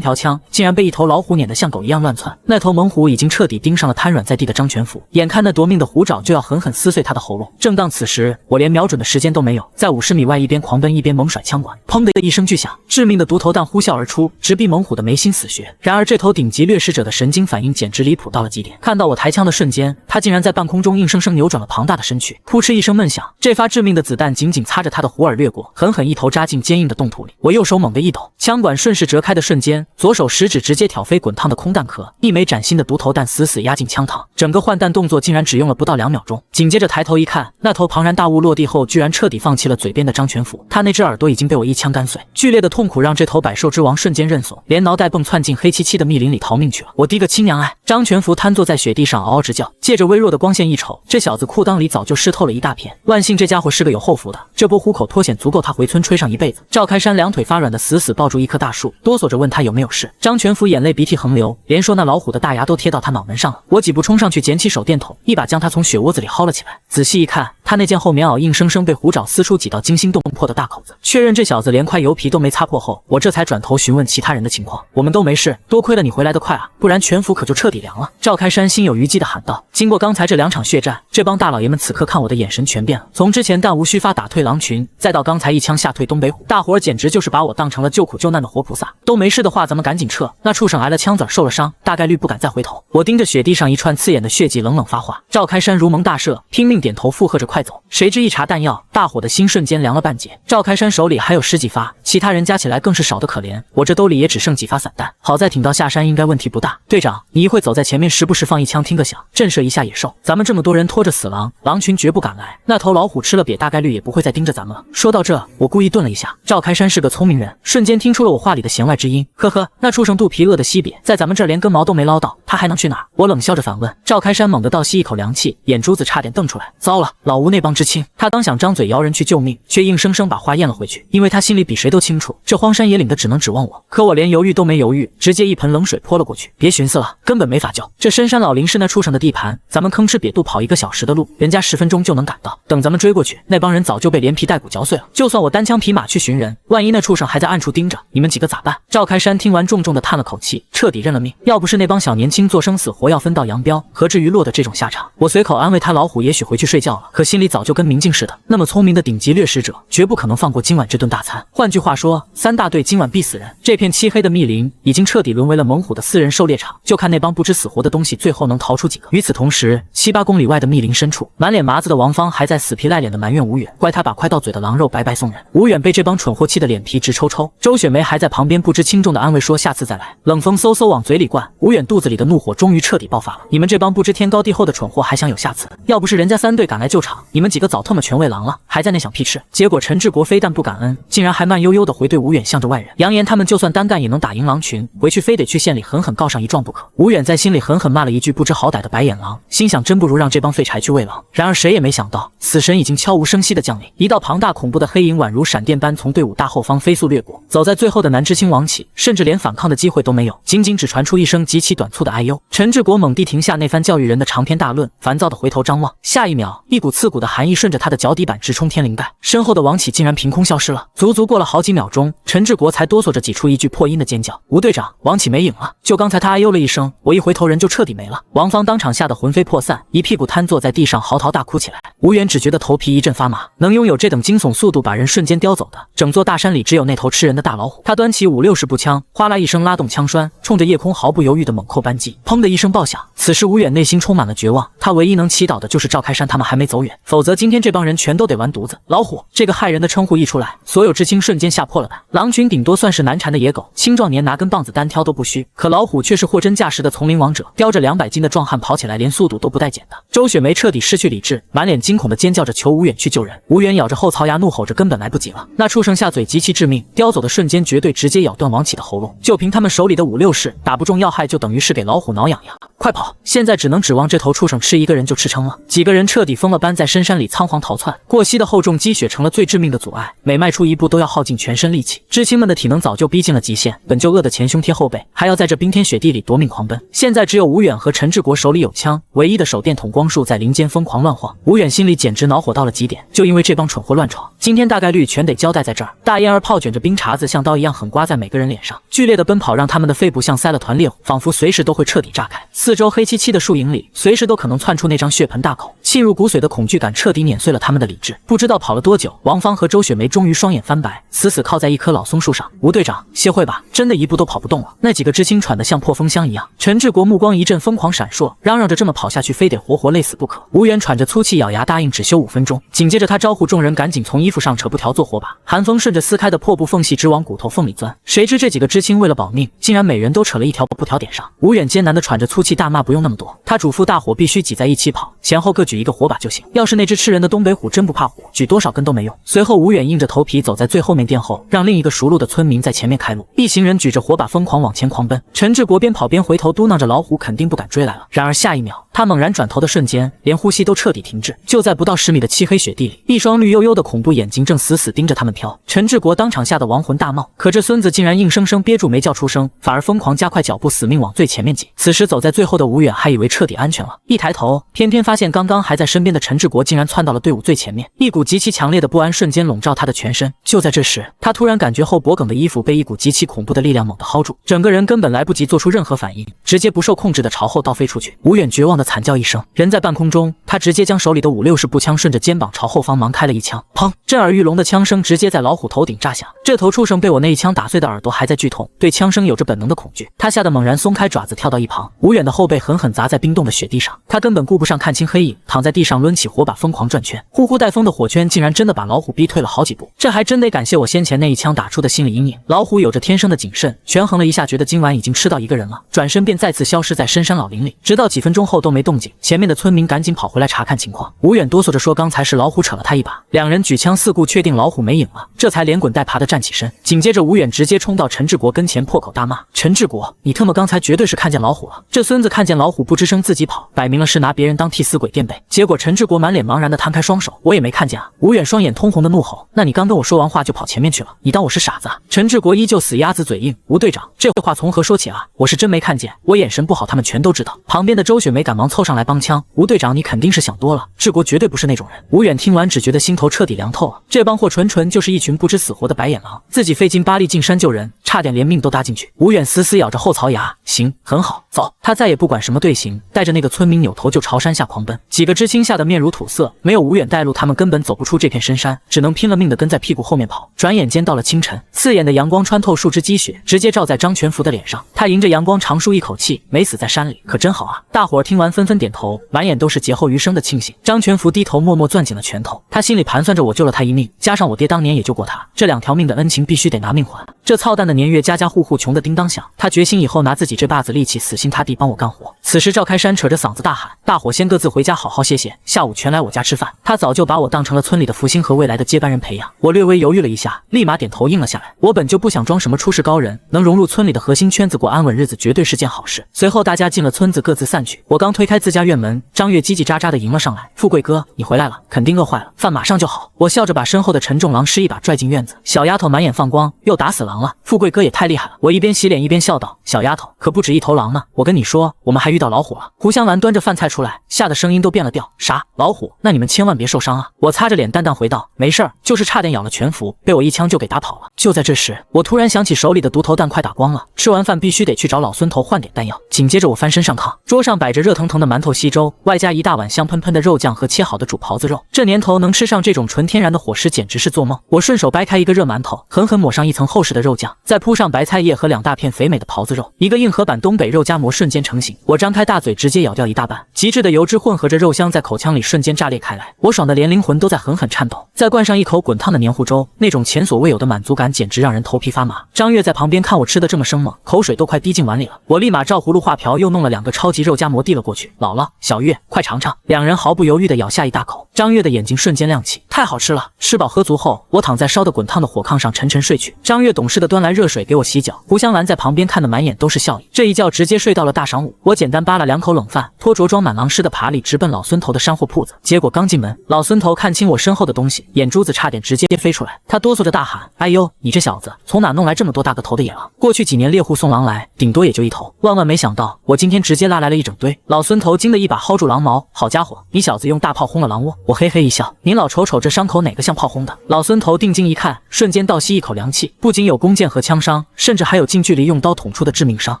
条枪，竟然被一头老虎撵得像狗一样乱窜。那头猛虎已经彻底盯上了瘫软在地的张全福，眼看那夺命的虎爪就要狠狠撕碎他的喉咙。正当此时，我连瞄准的时间都没有，在50米外一边狂奔一边猛甩枪管，砰的一声巨响，致命的毒头弹呼啸而出，直逼猛虎的眉心死穴。然而这头顶级掠食者的神经反应简直离谱到了极点，看到我抬枪的瞬间，他竟然在半空中硬生生扭转了庞大的身躯，扑哧一声闷响，这发致命的子弹仅仅擦着他的虎耳掠过，狠狠一头扎进坚硬的冻土里。我右手猛地一抖，枪管顺势折开的瞬间，左手食指直接挑飞滚烫的空弹壳，一枚崭新的毒头弹死死压进枪膛，整个换弹动作竟然只用了不到2秒钟。紧接着抬头一看，那头庞然大物落地后居然彻底放弃了嘴边的张全福，他那只耳朵已经被我一枪干碎。剧烈的痛苦让这头百兽之王瞬间认怂，连挠带蹦窜进黑漆漆的密林里逃命去了。我的个亲娘哎！张全福瘫坐在雪地上嗷嗷直叫，借着微弱的光线一瞅，这小子裤裆里早就湿透了一大片。万幸这家伙是个有后福的，这波虎口脱险足够他回村吹上一辈子。赵开山两腿发软的死死抱住一棵大树，哆嗦着问他有没有事。张全福眼泪鼻涕横流，连说那老虎的大牙都贴到他脑门上了。我几步冲上去捡起手电筒，一把将他从雪窝子里薅了起来。仔细一看，他那件厚棉袄硬生生被虎爪撕出几道惊心动魄的大口子。确认这小子连块油皮都没擦破后，我这才转头询问其他人的情况。我们都没事，多亏了你回来得快啊，不然全府可就彻底凉了。赵开山心有余悸地喊道。经过刚才这2场血战，这帮大老爷们此刻看我的眼神全变了，从之前弹无虚发打退狼群，再到刚才一枪吓退东北虎，大伙儿简直就是把我当成了救苦救难的活菩萨。都没事的话咱们赶紧撤，那畜生挨了枪子受了伤，大概率不敢再回头。我盯着雪地上一串刺眼的血迹冷冷发话。赵开山如蒙大赦，拼命点头附和着快走。谁知一查弹药，大伙的心瞬间凉了半截。赵开山手里还有10几发，其他人加起来更是少得可怜，我这兜里也只剩几发散弹，好在挺到下山应该问题不大。队长，你一会走在前面，时不时放一枪听个响，震慑一下野兽。咱们这么多人拖着死狼，狼群绝不敢来，那头老虎吃了瘪，大概率也不会再盯着咱们了。说到这，我故意顿了一下。赵开山是个聪明人，瞬间听出了我话里的弦外之音。呵呵，那畜生肚皮饿得稀瘪，在咱们这儿连根毛都没捞到，他还能去哪儿？我冷笑着反问。赵开山猛地倒吸一口凉气，眼珠子差点瞪出来。糟了，老吴那帮知青！他刚想张嘴摇人去救命，却硬生生把话咽了回去，因为他心里比谁都清楚，这荒山野岭的只能指望我。可我连犹豫都没犹豫，直接一盆冷水泼了过去。别寻思了，根本没法救。这深山老林是那畜生的地盘，咱们吭哧瘪肚跑1个小时的路，人家10分钟就能赶到。等咱们追过去，那帮人早就被连皮带骨嚼碎了。就算我单枪匹马去寻人，万一那畜生还在暗处盯着，你们几个咋办？赵开山听完重重的叹了口气，彻底认了命。要不是那帮小年轻做生死活要分道扬镳，何至于落得这种下场？我随口安慰他，老虎也许回去睡觉了，可心里早就跟明镜似的。那么聪明的顶级掠食者，绝不可能放过今晚这顿大餐。换句话说，3大队今晚必死人。这片漆黑的密林已经彻底沦为了猛虎的私人狩猎场，就看那帮不知死活的东西最后能逃出几个。与此同时，7、8公里外的密林深处，满脸麻子的王芳还在死皮赖脸的埋怨吴远，怪他把快到嘴的狼肉白白送人。吴远被这帮蠢货气的脸皮直抽抽，周雪梅还在旁边不知轻重的安慰说下次再来。冷风嗖嗖往嘴里灌，吴远肚子里的怒火终于彻底爆发了。你们这帮不知天高地厚的蠢货还想有下次？要不是人家3队赶来救场，你们几个早他妈全喂狼了，还在那想屁吃？结果陈志国非但不感恩，竟然还慢悠悠的回对吴远，向着外人扬言他们就算单干也能打赢狼群，回去非得去县里狠狠告上一状不可。吴远在心里狠狠骂了一句不知好歹的白眼狼，心想真不如让这帮废柴去喂狼。然而谁也没想到，死神已经悄无声息的降临，一道庞大恐怖的黑影宛如闪电般从队伍大后方飞速掠过，走在最后的南知青王启甚至连反抗的机会都没有，仅仅只传出一声极其短促的哎呦。陈志国猛地停下那番教育人的长篇大论，烦躁的回头张望，下一秒一股刺骨的寒意顺着他的脚底板直冲天灵盖，身后的王启竟然凭空消失了。足足过了好几秒钟，陈志国才哆嗦着挤出一句破音的尖叫：“吴队长，王启没影了！就刚才他哎呦了一声，我一回头人就彻底没了。”王芳当场吓得魂飞魄散，一屁股瘫坐在地上嚎啕大哭起来。吴远只觉得头皮一阵发麻，能拥有这等惊悚速度把人瞬间叼走的，整座大山里只有那头吃人的大老虎。他端起50-60步枪，哗啦一声拉动枪栓，冲着夜空毫不犹豫的猛扣扳机，砰的一声爆响。此时吴远内心充满了绝望，他唯一能祈祷的就是赵开山他们还没走远，否则今天这帮人全都得完犊子。老虎这个害人的称呼一出来，所有知青瞬间吓破了胆。狼群顶多算是难缠的野狗，青壮年拿根棒子单挑都不虚，可老虎却是货真价实的丛林王者，叼着200斤的壮汉跑起来连速度都不带减的。周雪梅彻底失去理智，满脸惊恐的尖叫着求吴远去救人。吴远咬着后槽牙怒吼着根本来不及了，那畜生下嘴极其致命，叼走的瞬间绝对直接咬断王启的喉咙，就凭他们手里的5-6式，打不中要害就等于是给老虎挠痒痒。快跑！现在只能指望这头畜生吃一个人就吃撑了。几个人彻底疯了般在深山里仓皇逃窜，过膝的厚重积雪成了最致命的阻碍，每迈出一步都要耗尽全身力气。知青们的体能早就逼近了极限，本就饿得前胸贴后背，还要在这冰天雪地里夺命狂奔。现在只有吴远和陈志国手里有枪，唯一的手电筒光束在林间疯狂乱晃。吴远心里简直恼火到了极点，就因为这帮蠢货乱闯，今天大概率全得交代在这儿。大烟儿炮卷着冰碴子，像刀一样狠刮在每个人脸上，剧烈的奔跑让他们的肺部像塞了团烈火，仿佛随时都会彻底炸开。四周黑漆漆的树影里，随时都可能窜出那张血盆大口，沁入骨髓的恐惧感彻底碾碎了他们的理智。不知道跑了多久，王芳和周雪梅终于双眼翻白，死死靠在一棵老松树上。吴队长，歇会吧，真的一步都跑不动了。那几个知青喘得像破风箱一样。陈志国目光一阵疯狂闪烁，嚷嚷着这么跑下去非得活活累死不可。吴远喘着粗气咬牙答应只休5分钟，紧接着他招呼众人赶紧从衣服上扯布条做火把，寒风顺着撕开的破布缝隙直往骨头缝里钻。谁知这几个知青为了保命，竟然每人都扯了一条布条点上。吴远艰难地喘着粗气大骂不用那么多，他嘱咐大伙必须挤在一起跑，前后各举一个火把就行。要是那只吃人的东北虎真不怕火，举多少根都没用。随后吴远硬着头皮走在最后面殿后，让另一个熟路的村民在前面开路。一行人举着火把疯狂往前狂奔，陈志国边跑边回头嘟囔着老虎肯定不敢追来了。然而下一秒，他猛然转头的瞬间，连呼吸都彻底停滞。就在不到10米的漆黑雪地里，一双绿油油的恐怖眼睛正死死盯着他们飘。陈志国当场吓得亡魂大冒，可这孙子竟然硬生生憋住没叫出声，反而疯狂加快脚步死命往最前面挤。此时走在最后的吴远还以为彻底安全了，一抬头偏偏发现刚刚还在身边的陈志国竟然窜到了队伍最前面，一股极其强烈的不安瞬间笼罩他的全身。就在这时，他突然感觉后脖梗的衣服被一股极其恐怖的力量猛地薅住，整个人根本来不及做出任何反应，直接不受控制的朝后倒飞出去。吴远绝望的惨叫一声，人在半空中，他直接将手里的5-6式步枪顺着肩膀朝后方忙开了一枪，砰！震耳欲聋的枪声直接在老虎头顶炸响。这头畜生被我那一枪打碎的耳朵还在剧痛，对枪声有着本能的恐惧，他吓得猛然松开爪子跳到一旁。吴远的后背狠狠砸在冰冻的雪地上，他根本顾不上看清黑影，躺在地上抡起火把疯狂转圈，呼呼带风的火圈竟然真的把老虎逼退了好几步。这还真得感谢我先前那一枪打出的心理阴影。老虎有着天生的谨慎，权衡了一下，觉得今晚已经吃到一个人了，转身便再次消失在深山老林里，直到几分钟后都没动静。前面的村民赶紧跑回来查看情况，吴远哆嗦着说刚才是老虎扯了他一把。两人举枪四顾，确定老虎没影了，这才连滚带爬的站起身。紧接着吴远直接冲到陈志国跟前，破口大骂：陈志国，你特么刚才绝对是看见老虎了，这孙子看见老虎不吱声自己跑，摆明了是拿别人当替死鬼垫背。结果陈志国满脸茫然的摊开双手，我也没看见啊。吴远双眼通红的怒吼，那你刚跟我说完话就跑前面去了，你当我是傻子啊？陈志国依旧死鸭子嘴硬，吴队长，这话从何说起啊？我是真没看见，我眼神不好他们全都知道。旁边的周雪梅赶忙凑上来帮腔，吴队长你肯定是想多了，志国绝对不是那种人。吴远听完只觉得心头彻底凉透了，这帮货纯就是一群不知死活的白眼狼，自己费尽巴力进山救人，差点连命都搭进去。吴远死死咬着后槽牙，行，很好，走。他再也不管什么队形，带着那个村民扭头就朝山下狂奔。几个知青吓得面如土色，没有吴远带路，他们根本走不出这片深山，只能拼了命的跟在屁股后面跑。转眼间到了清晨，刺眼的阳光穿透树枝积雪，直接照在张全福的脸上。他迎着阳光长舒一口气，没死在山里，可真好啊！大伙儿听完纷纷点头，满眼都是劫后余生的庆幸。张全福低头默默攥紧了拳头，他心里盘算着，我救了他一命，加上我爹当年也救过他，这2条命的恩情必须得拿命还。这操蛋的年月，家家户户穷得叮当响，他决心以后拿自己这把子力气死心塌地帮我干活。此时赵开山扯着嗓子大喊：大伙先各自回家好好歇歇，下午全来我家吃饭。他早就把我当成了村里的福星和未来的接班人培养。我略微犹豫了一下，立马点头应了下来。我本就不想装什么出世高人，能融入村里的核心圈子过安稳日子绝对是件好事。随后大家进了村子，各自散去。我刚推开自家院门，张月叽叽喳喳的迎了上来：“富贵哥，你回来了，肯定饿坏了，饭马上就好。”我笑着把身后的陈重狼师一把拽进院子。小丫头满眼放光，又打死狼了，富贵哥也太厉害了。我一边洗脸一边笑道：“小丫头，可不止一头狼呢，我跟你说，我们还遇到老虎了。”胡香兰端着饭菜出来，吓得声音都变了调：“啥？老虎？那你们千万别受伤啊！”我擦着脸淡淡回道：“没事儿，就是差点咬了全服，被我一枪就给打跑了。”就在这时，我突然想起手里的毒头弹快打光了，吃完饭必须得去找老孙头换点弹药。紧接着我翻身上炕，桌上摆着热腾腾的馒头稀粥，外加一大碗香喷喷的肉酱和切好的煮狍子肉。这年头能吃上这种纯天然的伙食，简直是做梦。我顺手掰开一个热馒头，狠狠抹上一层厚实的肉酱，再铺上白菜叶和2大片肥美的狍子肉，一个硬核版东北肉夹馍瞬间成型。我张开大嘴，直接咬掉一大半，极致的油脂混合着肉香在口腔里瞬间炸裂开来，我爽的连灵魂都在狠狠颤抖。再灌上一口滚烫的黏糊粥，那种前所未有的满足感简直让人头皮发麻。张月在旁边看我吃的这么生猛，口水都快滴进碗里了。我立马照葫芦画瓢，又弄了2个超级肉夹馍递了过去：“姥姥，小月，快尝尝。”两人毫不犹豫地咬下一大口。张月的眼睛瞬间亮起，太好吃了。吃饱喝足后，我躺在烧得滚烫的火炕上沉沉睡去。张月懂事的端来热水给我洗脚，胡香兰在旁边看得满眼都是笑意。这一觉直接睡到了大晌午。我简单扒了2口冷饭，拖着装满狼尸的爬犁直奔老孙头的山货铺子。结果刚进门，老孙头看清我身后的东西，眼珠子差点直接飞出来。他哆嗦着大喊：“哎呦，你这小子从哪弄来这么多大个头的野狼？过去几年猎户送狼来，顶多也就1头，万万没想到我今天直接拉来了一整堆。”老孙头惊得一把薅住狼毛：“好家伙，你小子用大炮轰了狼窝！”我嘿嘿一笑：“您老瞅瞅这伤口哪个像炮轰的？”老孙头定睛一看，瞬间倒吸一口凉气，不仅有弓箭和枪伤，甚至还有近距离用刀捅出的致命伤。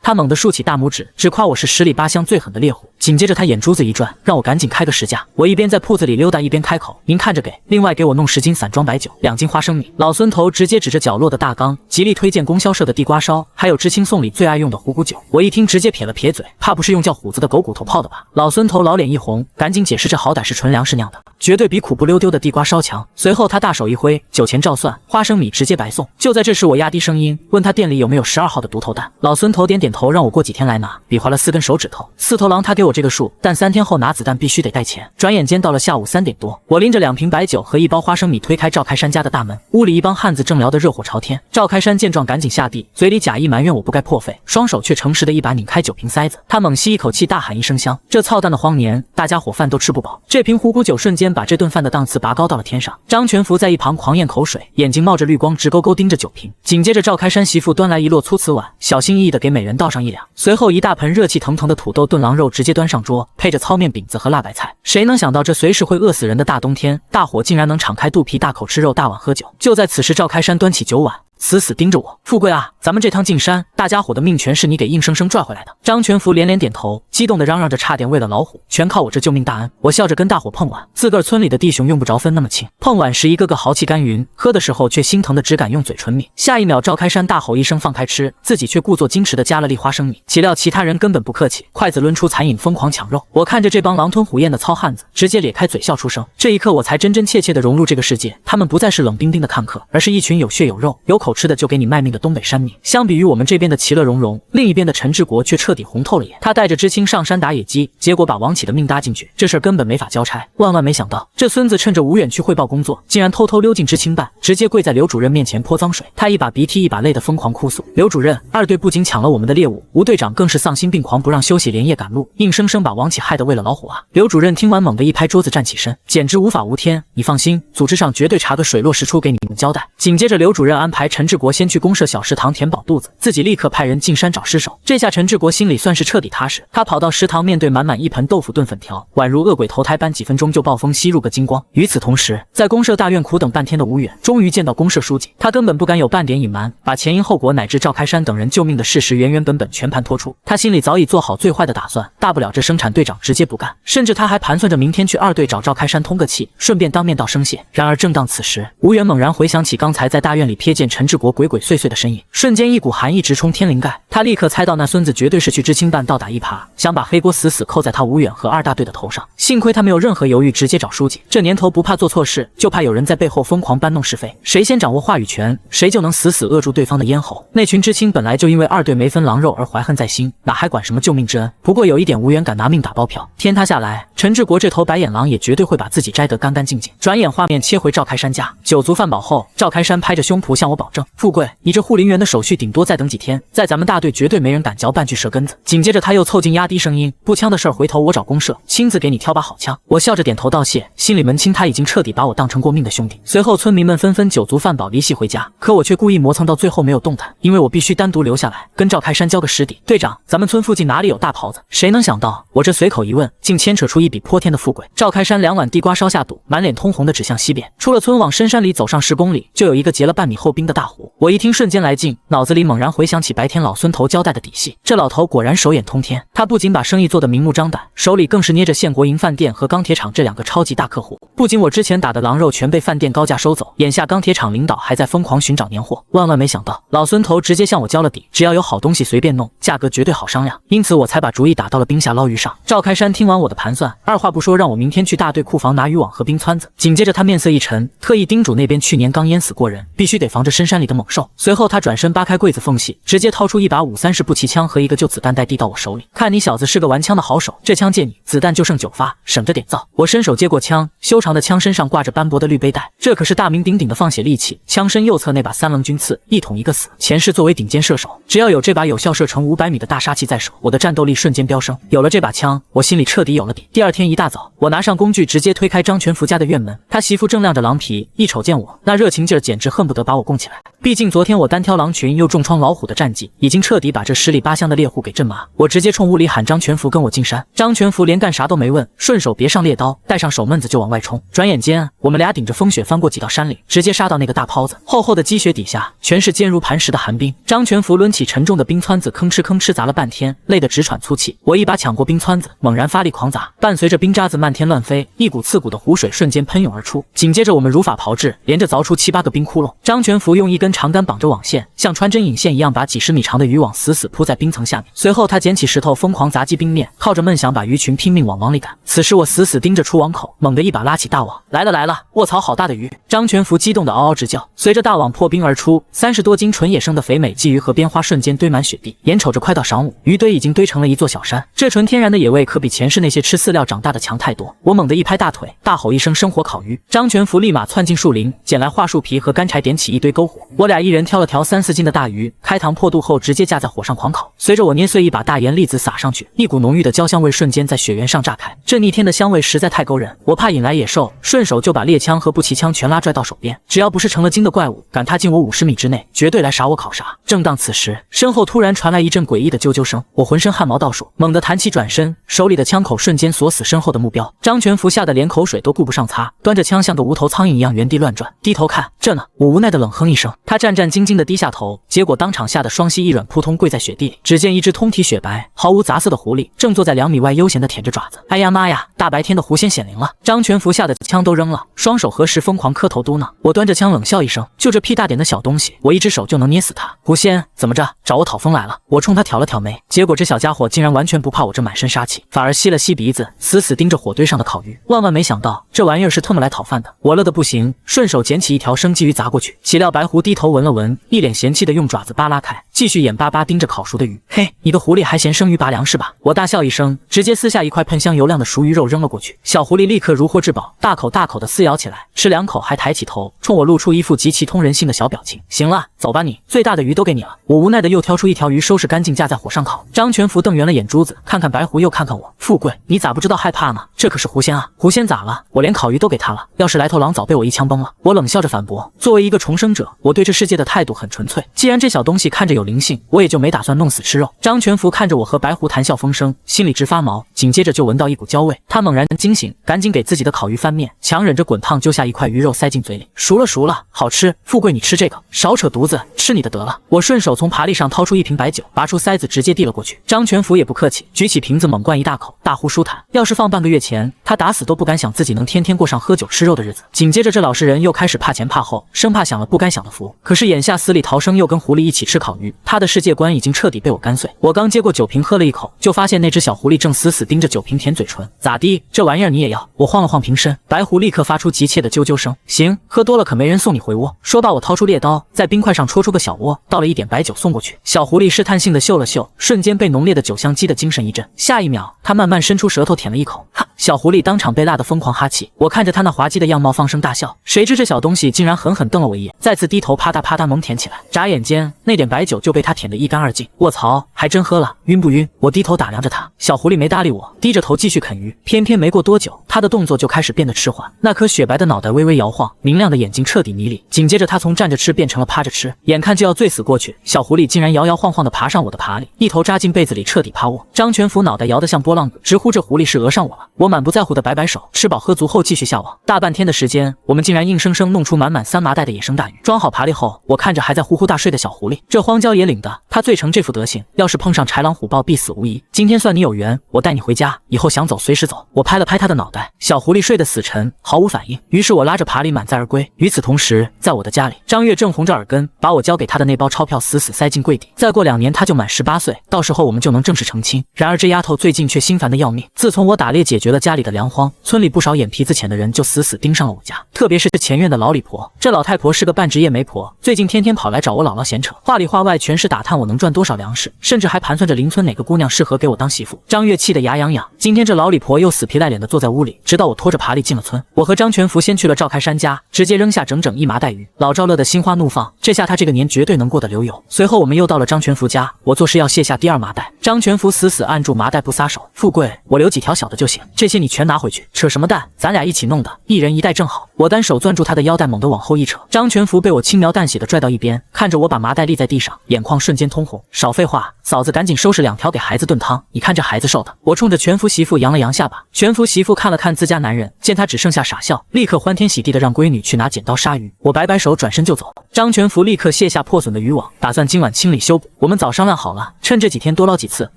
他猛地竖起大拇指，只夸我是10里8乡最狠的猎户。紧接着他眼珠子一转，让我赶紧开个实价。我一边在铺子里溜达，一边开口：“您看着给，另外给我弄10斤散装白酒，2斤花生米。”老孙头直接指着角落的大缸，极力推荐供销社的地瓜烧，还有知青送礼最爱用的虎骨酒。我一听直接撇了撇嘴，怕不是用叫虎子的狗骨头泡的吧？老孙头老脸一红，赶紧解释这好歹是纯粮食酿的，绝对比苦不溜丢的地瓜烧强。随后他大手一挥，酒钱照算，花生米直接白送。就在这时，我压低声音问他店里有没有12号的毒头弹。老孙头点点头，让我过几天来拿，比划了4根手指头。4头狼他给我这个数，但3天后拿子弹必须得带钱。转眼间到了下午3点多，我拎着2瓶白酒和1包花生米推开赵开山家的大门，屋里一帮汉子正聊得热火朝天。赵开山见状赶紧下地，嘴里假意埋怨我不该破费，双手却诚实的一把拧开酒瓶塞子。他猛吸一口气，大喊一声香，这操蛋的荒年，大家伙饭都吃不饱。这瓶虎骨酒瞬间把这顿饭的档次拔高到了天上。张全福在一旁狂咽口水，眼睛冒着绿光，直勾勾盯着酒瓶。紧接着赵开山媳妇端来一摞粗瓷碗，小心翼翼地给每人倒上1两，随后一大盆热气腾腾的土豆炖狼肉直接端上桌，配着糙面饼子和辣白菜。谁能想到这随时会饿死人的大冬天，大伙竟然能敞开肚皮大口吃肉大碗喝酒。就在此时，赵开山端起酒碗，死死盯着我：“富贵啊，咱们这趟进山，大家伙的命全是你给硬生生拽回来的。”张全福连连点头，激动地嚷嚷着差点喂了老虎，全靠我这救命大恩。我笑着跟大伙碰碗，自个儿村里的弟兄用不着分那么清。碰碗时一个个豪气干云，喝的时候却心疼的只敢用嘴唇抿。下一秒，赵开山大吼一声放开吃，自己却故作矜持地加了粒花生米。岂料其他人根本不客气，筷子抡出残饮疯狂抢肉。我看着这帮狼吞虎咽的糙汉子，直接咧开嘴笑出声。这一刻我才真真切切地融入这个世界，他们不再是冷冰冰的看客，而是一群有血有肉有口吃的就给你卖命的东北山民。相比于我们这边的其乐融融，另一边的陈志国却彻底红透了眼。他带着知青上山打野鸡，结果把王启的命搭进去，这事儿根本没法交差。万万没想到，这孙子趁着吴远去汇报工作，竟然偷偷溜进知青办，直接跪在刘主任面前泼脏水。他一把鼻涕一把泪的疯狂哭诉：“刘主任，2队不仅抢了我们的猎物，吴队长更是丧心病狂，不让休息，连夜赶路，硬生生把王启害得喂了老虎啊！”刘主任听完猛地一拍桌子站起身，简直无法无天。你放心，组织上绝对查个水落石出给你们交代。紧接着刘主任安排陈志国先去公社小食堂填饱肚子，自己立刻派人进山找尸首。这下陈志国心里算是彻底踏实，他跑到食堂，面对满满一盆豆腐炖粉条，宛如恶鬼投胎般，几分钟就暴风吸入个精光。与此同时，在公社大院苦等半天的吴远终于见到公社书记，他根本不敢有半点隐瞒，把前因后果乃至赵开山等人救命的事实原原本本全盘托出。他心里早已做好最坏的打算，大不了这生产队长直接不干，甚至他还盘算着明天去2队找赵开山通个气，顺便当面道声谢。然而正当此时，吴远猛然回想起刚才在大院里瞥见陈志国鬼鬼祟祟的身影，瞬间一股寒意直冲天灵盖。他立刻猜到那孙子绝对是去知青办倒打一耙，想想把黑锅死死扣在他吴远和二大队的头上。幸亏他没有任何犹豫，直接找书记。这年头不怕做错事，就怕有人在背后疯狂搬弄是非，谁先掌握话语权，谁就能死死扼住对方的咽喉。那群知青本来就因为二队没分狼肉而怀恨在心，哪还管什么救命之恩？不过有一点，吴远敢拿命打包票，天塌下来，陈志国这头白眼狼也绝对会把自己摘得干干净净。转眼画面切回赵开山家，酒足饭饱后，赵开山拍着胸脯向我保证：“富贵，你这护林员的手续顶多再等几天，在咱们大队绝对没人敢嚼半句舌根子。”紧接着他又凑近压低声音：“步枪的事儿，回头我找公社亲自给你挑把好枪。”我笑着点头道谢，心里门清他已经彻底把我当成过命的兄弟。随后村民们纷纷酒足饭饱离席回家，可我却故意磨蹭到最后没有动弹，因为我必须单独留下来跟赵开山交个实底。队长，咱们村附近哪里有大袍子？谁能想到我这随口一问，竟牵扯出一笔泼天的富贵。赵开山2碗地瓜烧下肚，满脸通红的指向西边，出了村往深山里走上10公里，就有一个结了半米厚冰的大湖。我一听瞬间来劲，脑子里猛然回想起白天老孙头交代的底细，这老头果然手眼通天，他不仅把生意做得明目张胆，手里更是捏着县国营饭店和钢铁厂这2个超级大客户。不仅我之前打的狼肉全被饭店高价收走，眼下钢铁厂领导还在疯狂寻找年货。万万没想到，老孙头直接向我交了底，只要有好东西随便弄，价格绝对好商量。因此我才把主意打到了冰下捞鱼上。赵开山听完我的盘算，二话不说让我明天去大队库房拿渔网和冰汆子。紧接着他面色一沉，特意叮嘱那边去年刚淹死过人，必须得防着深山里的猛兽。随后他转身扒开柜子缝隙，直接掏出一把530步骑枪和一个旧子弹袋递到我手里。看你小子是个玩枪的好手，这枪借你，子弹就剩9发，省着点造。我伸手接过枪，修长的枪身上挂着斑驳的绿背带，这可是大名鼎鼎的放血利器。枪身右侧那把3棱军刺，一捅一个死。前世作为顶尖射手，只要有这把有效射程500米的大杀器在手，我的战斗力瞬间飙升。有了这把枪，我心里彻底有了底。第二天一大早，我拿上工具，直接推开张全福家的院门。他媳妇正亮着狼皮，一瞅见我，那热情劲儿简直恨不得把我供起来。毕竟昨天我单挑狼群又重创老虎的战绩，已经彻底把这10里8乡的猎户给震麻。我直接冲屋里喊张全福跟我进山。张全福连干啥都没问，顺手别上猎刀，带上手闷子就往外冲。转眼间，我们俩顶着风雪翻过几道山岭，直接杀到那个大泡子。厚厚的积雪底下，全是坚如磐石的寒冰。张全福抡起沉重的冰汆子，吭哧吭哧砸了半天，累得直喘粗气。我一把抢过冰汆子，猛然发力狂砸，伴随着冰渣子漫天乱飞，一股刺骨的湖水瞬间喷涌而出。紧接着我们如法炮制，连着凿出7、8个冰窟窿。张全福用一根长杆绑着网线，像穿针引线一样把几10米长的渔网死死铺在冰层下面。随后他捡起石头疯狂砸击冰面，靠着闷响把鱼群拼命往网里赶。此时我死死盯着出网口，猛地一把拉起大网，来了来了，卧槽，好大的鱼！张全福激动的嗷嗷直叫。随着大网破冰而出，30多斤纯野生的肥美鲫鱼和边花瞬间堆满雪地。眼瞅着快到晌午，鱼堆已经堆成了一座小山，这纯天然的野味可比前世那些吃饲料长大的强太多。我猛地一拍大腿，大吼一声生火烤鱼。张全福立马窜进树林，捡来桦树皮和干柴，点起一堆篝火。我俩一人挑了条3、4斤的大鱼，开膛破肚后直接架在火上狂烤。随着我捏碎一把大盐粒子撒上去，一股浓郁的焦香味瞬间在雪原上炸开。这逆天的香味实在太勾人，我怕引来野兽，顺手就把猎枪和步骑枪全拉拽到手边。只要不是成了精的怪物，敢踏进我50米之内，绝对来杀我烤杀。正当此时，身后突然传来一阵诡异的啾啾声，我浑身汗毛倒竖，猛地弹起转身，手里的枪口瞬间锁死身后的目标。张全福吓得连口水都顾不上擦，端着枪像个无头苍蝇一样原地乱转。低头看，这呢，我无奈的冷哼一声。他战战兢兢地低下头，结果当场吓得双膝一软，扑通跪在雪地里。只见一只通体雪白、毫无杂色的狐狸正坐在2米外悠闲地舔着爪子。哎呀妈呀，大白天的狐仙显灵了！张全福吓得枪都扔了，双手合十疯狂磕头嘟囔。我端着枪冷笑一声，就这屁大点的小东西，我一只手就能捏死他。狐仙怎么着，找我讨风来了？我冲他挑了挑眉，结果这小家伙竟然完全不怕我这满身杀气，反而吸了吸鼻子，死死盯着火堆上的烤鱼。万万没想到，这玩意儿是特么来讨饭的。我乐得不行，顺手捡起一条生鲫鱼砸过去。岂料白狐低头闻了闻，一脸嫌弃的用爪子扒拉开，继续眼巴巴盯着烤熟的鱼。嘿，你个狐狸还嫌生鱼拔凉是吧？我大笑一声，直接撕下一块喷香油亮的熟鱼肉扔了过去。小狐狸立刻如获至宝，大口大口的撕咬起来，吃2口还抬起头，冲我露出一副极其通人性的小表情。行了，走吧你，最大的鱼都给你了。我无奈的又挑出一条鱼收拾干净架在火上烤。张全福瞪圆了眼珠子，看看白狐又看看我。富贵，你咋不知道害怕呢？这可是狐仙啊！狐仙咋了？我连烤鱼都给他了，要是来头狼早被我一枪崩了。我冷笑着反驳，作为一个重生者，我对这世界的态度很纯粹。既然这小东西看着有灵性，我也就没打算弄死吃肉。张全福看着我和白狐谈笑风生，心里直发毛，紧接着就闻到一股焦味，他猛然惊醒，赶紧给自己的烤鱼翻面，强忍着滚烫揪下一块鱼肉塞进嘴里。熟了熟了，好吃。富贵你吃这个，少扯犊子，吃你的得了。我顺手从爬犁上掏出一瓶白酒，拔出塞子直接递了过去。张全福也不客气，举起瓶子猛灌一大口，大呼舒坦。要是放半个月前，他打死都不敢想自己能天天过上喝酒吃肉的日子。紧接着，这老实人又开始怕前怕后，生怕享了不该享的福。可是眼下死里逃生，又跟狐狸一起吃烤鱼，他的世界观已经彻底被我干碎。我刚接过酒瓶喝了一口，就发现那只小狐狸正死死盯着酒瓶舔嘴唇。咋地？这玩意儿你也要？我晃了晃瓶身，白狐立刻发出急切的啾啾声。行，喝多了可没人送你回窝。说罢，我掏出猎刀，在冰块上戳出个小窝，倒了一点白酒送过去。小狐狸试探性的嗅了嗅，瞬间被浓烈的酒香激得精神一振。下一秒，它慢慢伸出舌头舔了一口，哈！小狐狸当场被辣得疯狂哈气。我看着它那滑稽的样貌，放声大笑。谁知这小东西竟然狠狠瞪了我一眼，再次低头啪嗒啪嗒猛舔起来。眨眼间，那点白酒就被它舔得一干二净。卧槽，还真喝了，晕不晕？我低头打量着它，小狐狸没搭理我，低着头继续啃鱼。偏偏没过多久，它的动作就开始变得迟缓，那颗雪白的脑袋微微摇晃，明亮的眼睛彻底迷离。紧接着，它从站着吃变成了趴着吃，眼看就要醉死过去，小狐狸竟然摇摇晃晃地爬上我的爬里，一头扎进被子里彻底趴卧。张全福脑袋摇得像拨浪鼓，直呼这狐狸是讹上我了。我满不在乎地摆摆手，吃饱喝足后继续下网。大半天的时间，我们竟然硬生生弄出满满3麻袋的野生大鱼。装好爬犁后，我看着还在呼呼大睡的小狐狸，这荒郊野岭的，它醉成这副德行，要是碰上豺狼虎豹，必死无疑。今天算你有缘，我带你回家，以后想走随时走。我拍了拍它的脑袋，小狐狸睡得死沉，毫无反应。于是我拉着爬犁满载而归。与此同时，在我的家里，张月正红着耳根，把我交给他的那包钞票死死塞进柜底。再过2年，他就满18岁，到时候我们就能正式成亲。然而这丫头最近却心烦得要命。自从我打猎解决了家里的粮荒，村里不少眼皮子浅的人就死死盯上了我家，特别是前院的老李婆。这老太婆是个半职业媒婆，最近天天跑来找我姥姥闲扯，话里话外全是打探我能赚多少粮食，甚至还盘算着邻村哪个姑娘适合给我当媳妇。张月气得牙痒痒。今天这老李婆又死皮赖脸地坐在屋里，直到我拖着爬犁进了村。我和张全福先去了赵开山家，直接扔下整整1麻袋鱼。老赵乐得心花怒放，这下他这个年绝对能过得流油。随后我们又到了张全福家，我做事要卸下第2麻袋，张全福死死按住麻袋不撒手。富贵，我留几条小的就行，这些你全拿回去。扯什么蛋，咱俩一起弄的，一人1袋正好。我单手攥住他的腰带，猛地往后一扯，张全福被我轻描淡写的拽到一边，看着我把麻袋立在地上，眼眶瞬间通红。少废话，嫂子赶紧收拾2条给孩子炖汤，你看这孩子瘦的。我冲着全福媳妇扬了扬下巴，全福媳妇看了看自家男人，见他只剩下傻笑，立刻欢天喜地的让闺女去拿剪刀杀鱼。我摆摆手转身就走。张全福立刻卸下破损的渔网，打算今晚清理修补。我们早商量好了，趁这几天多捞几次，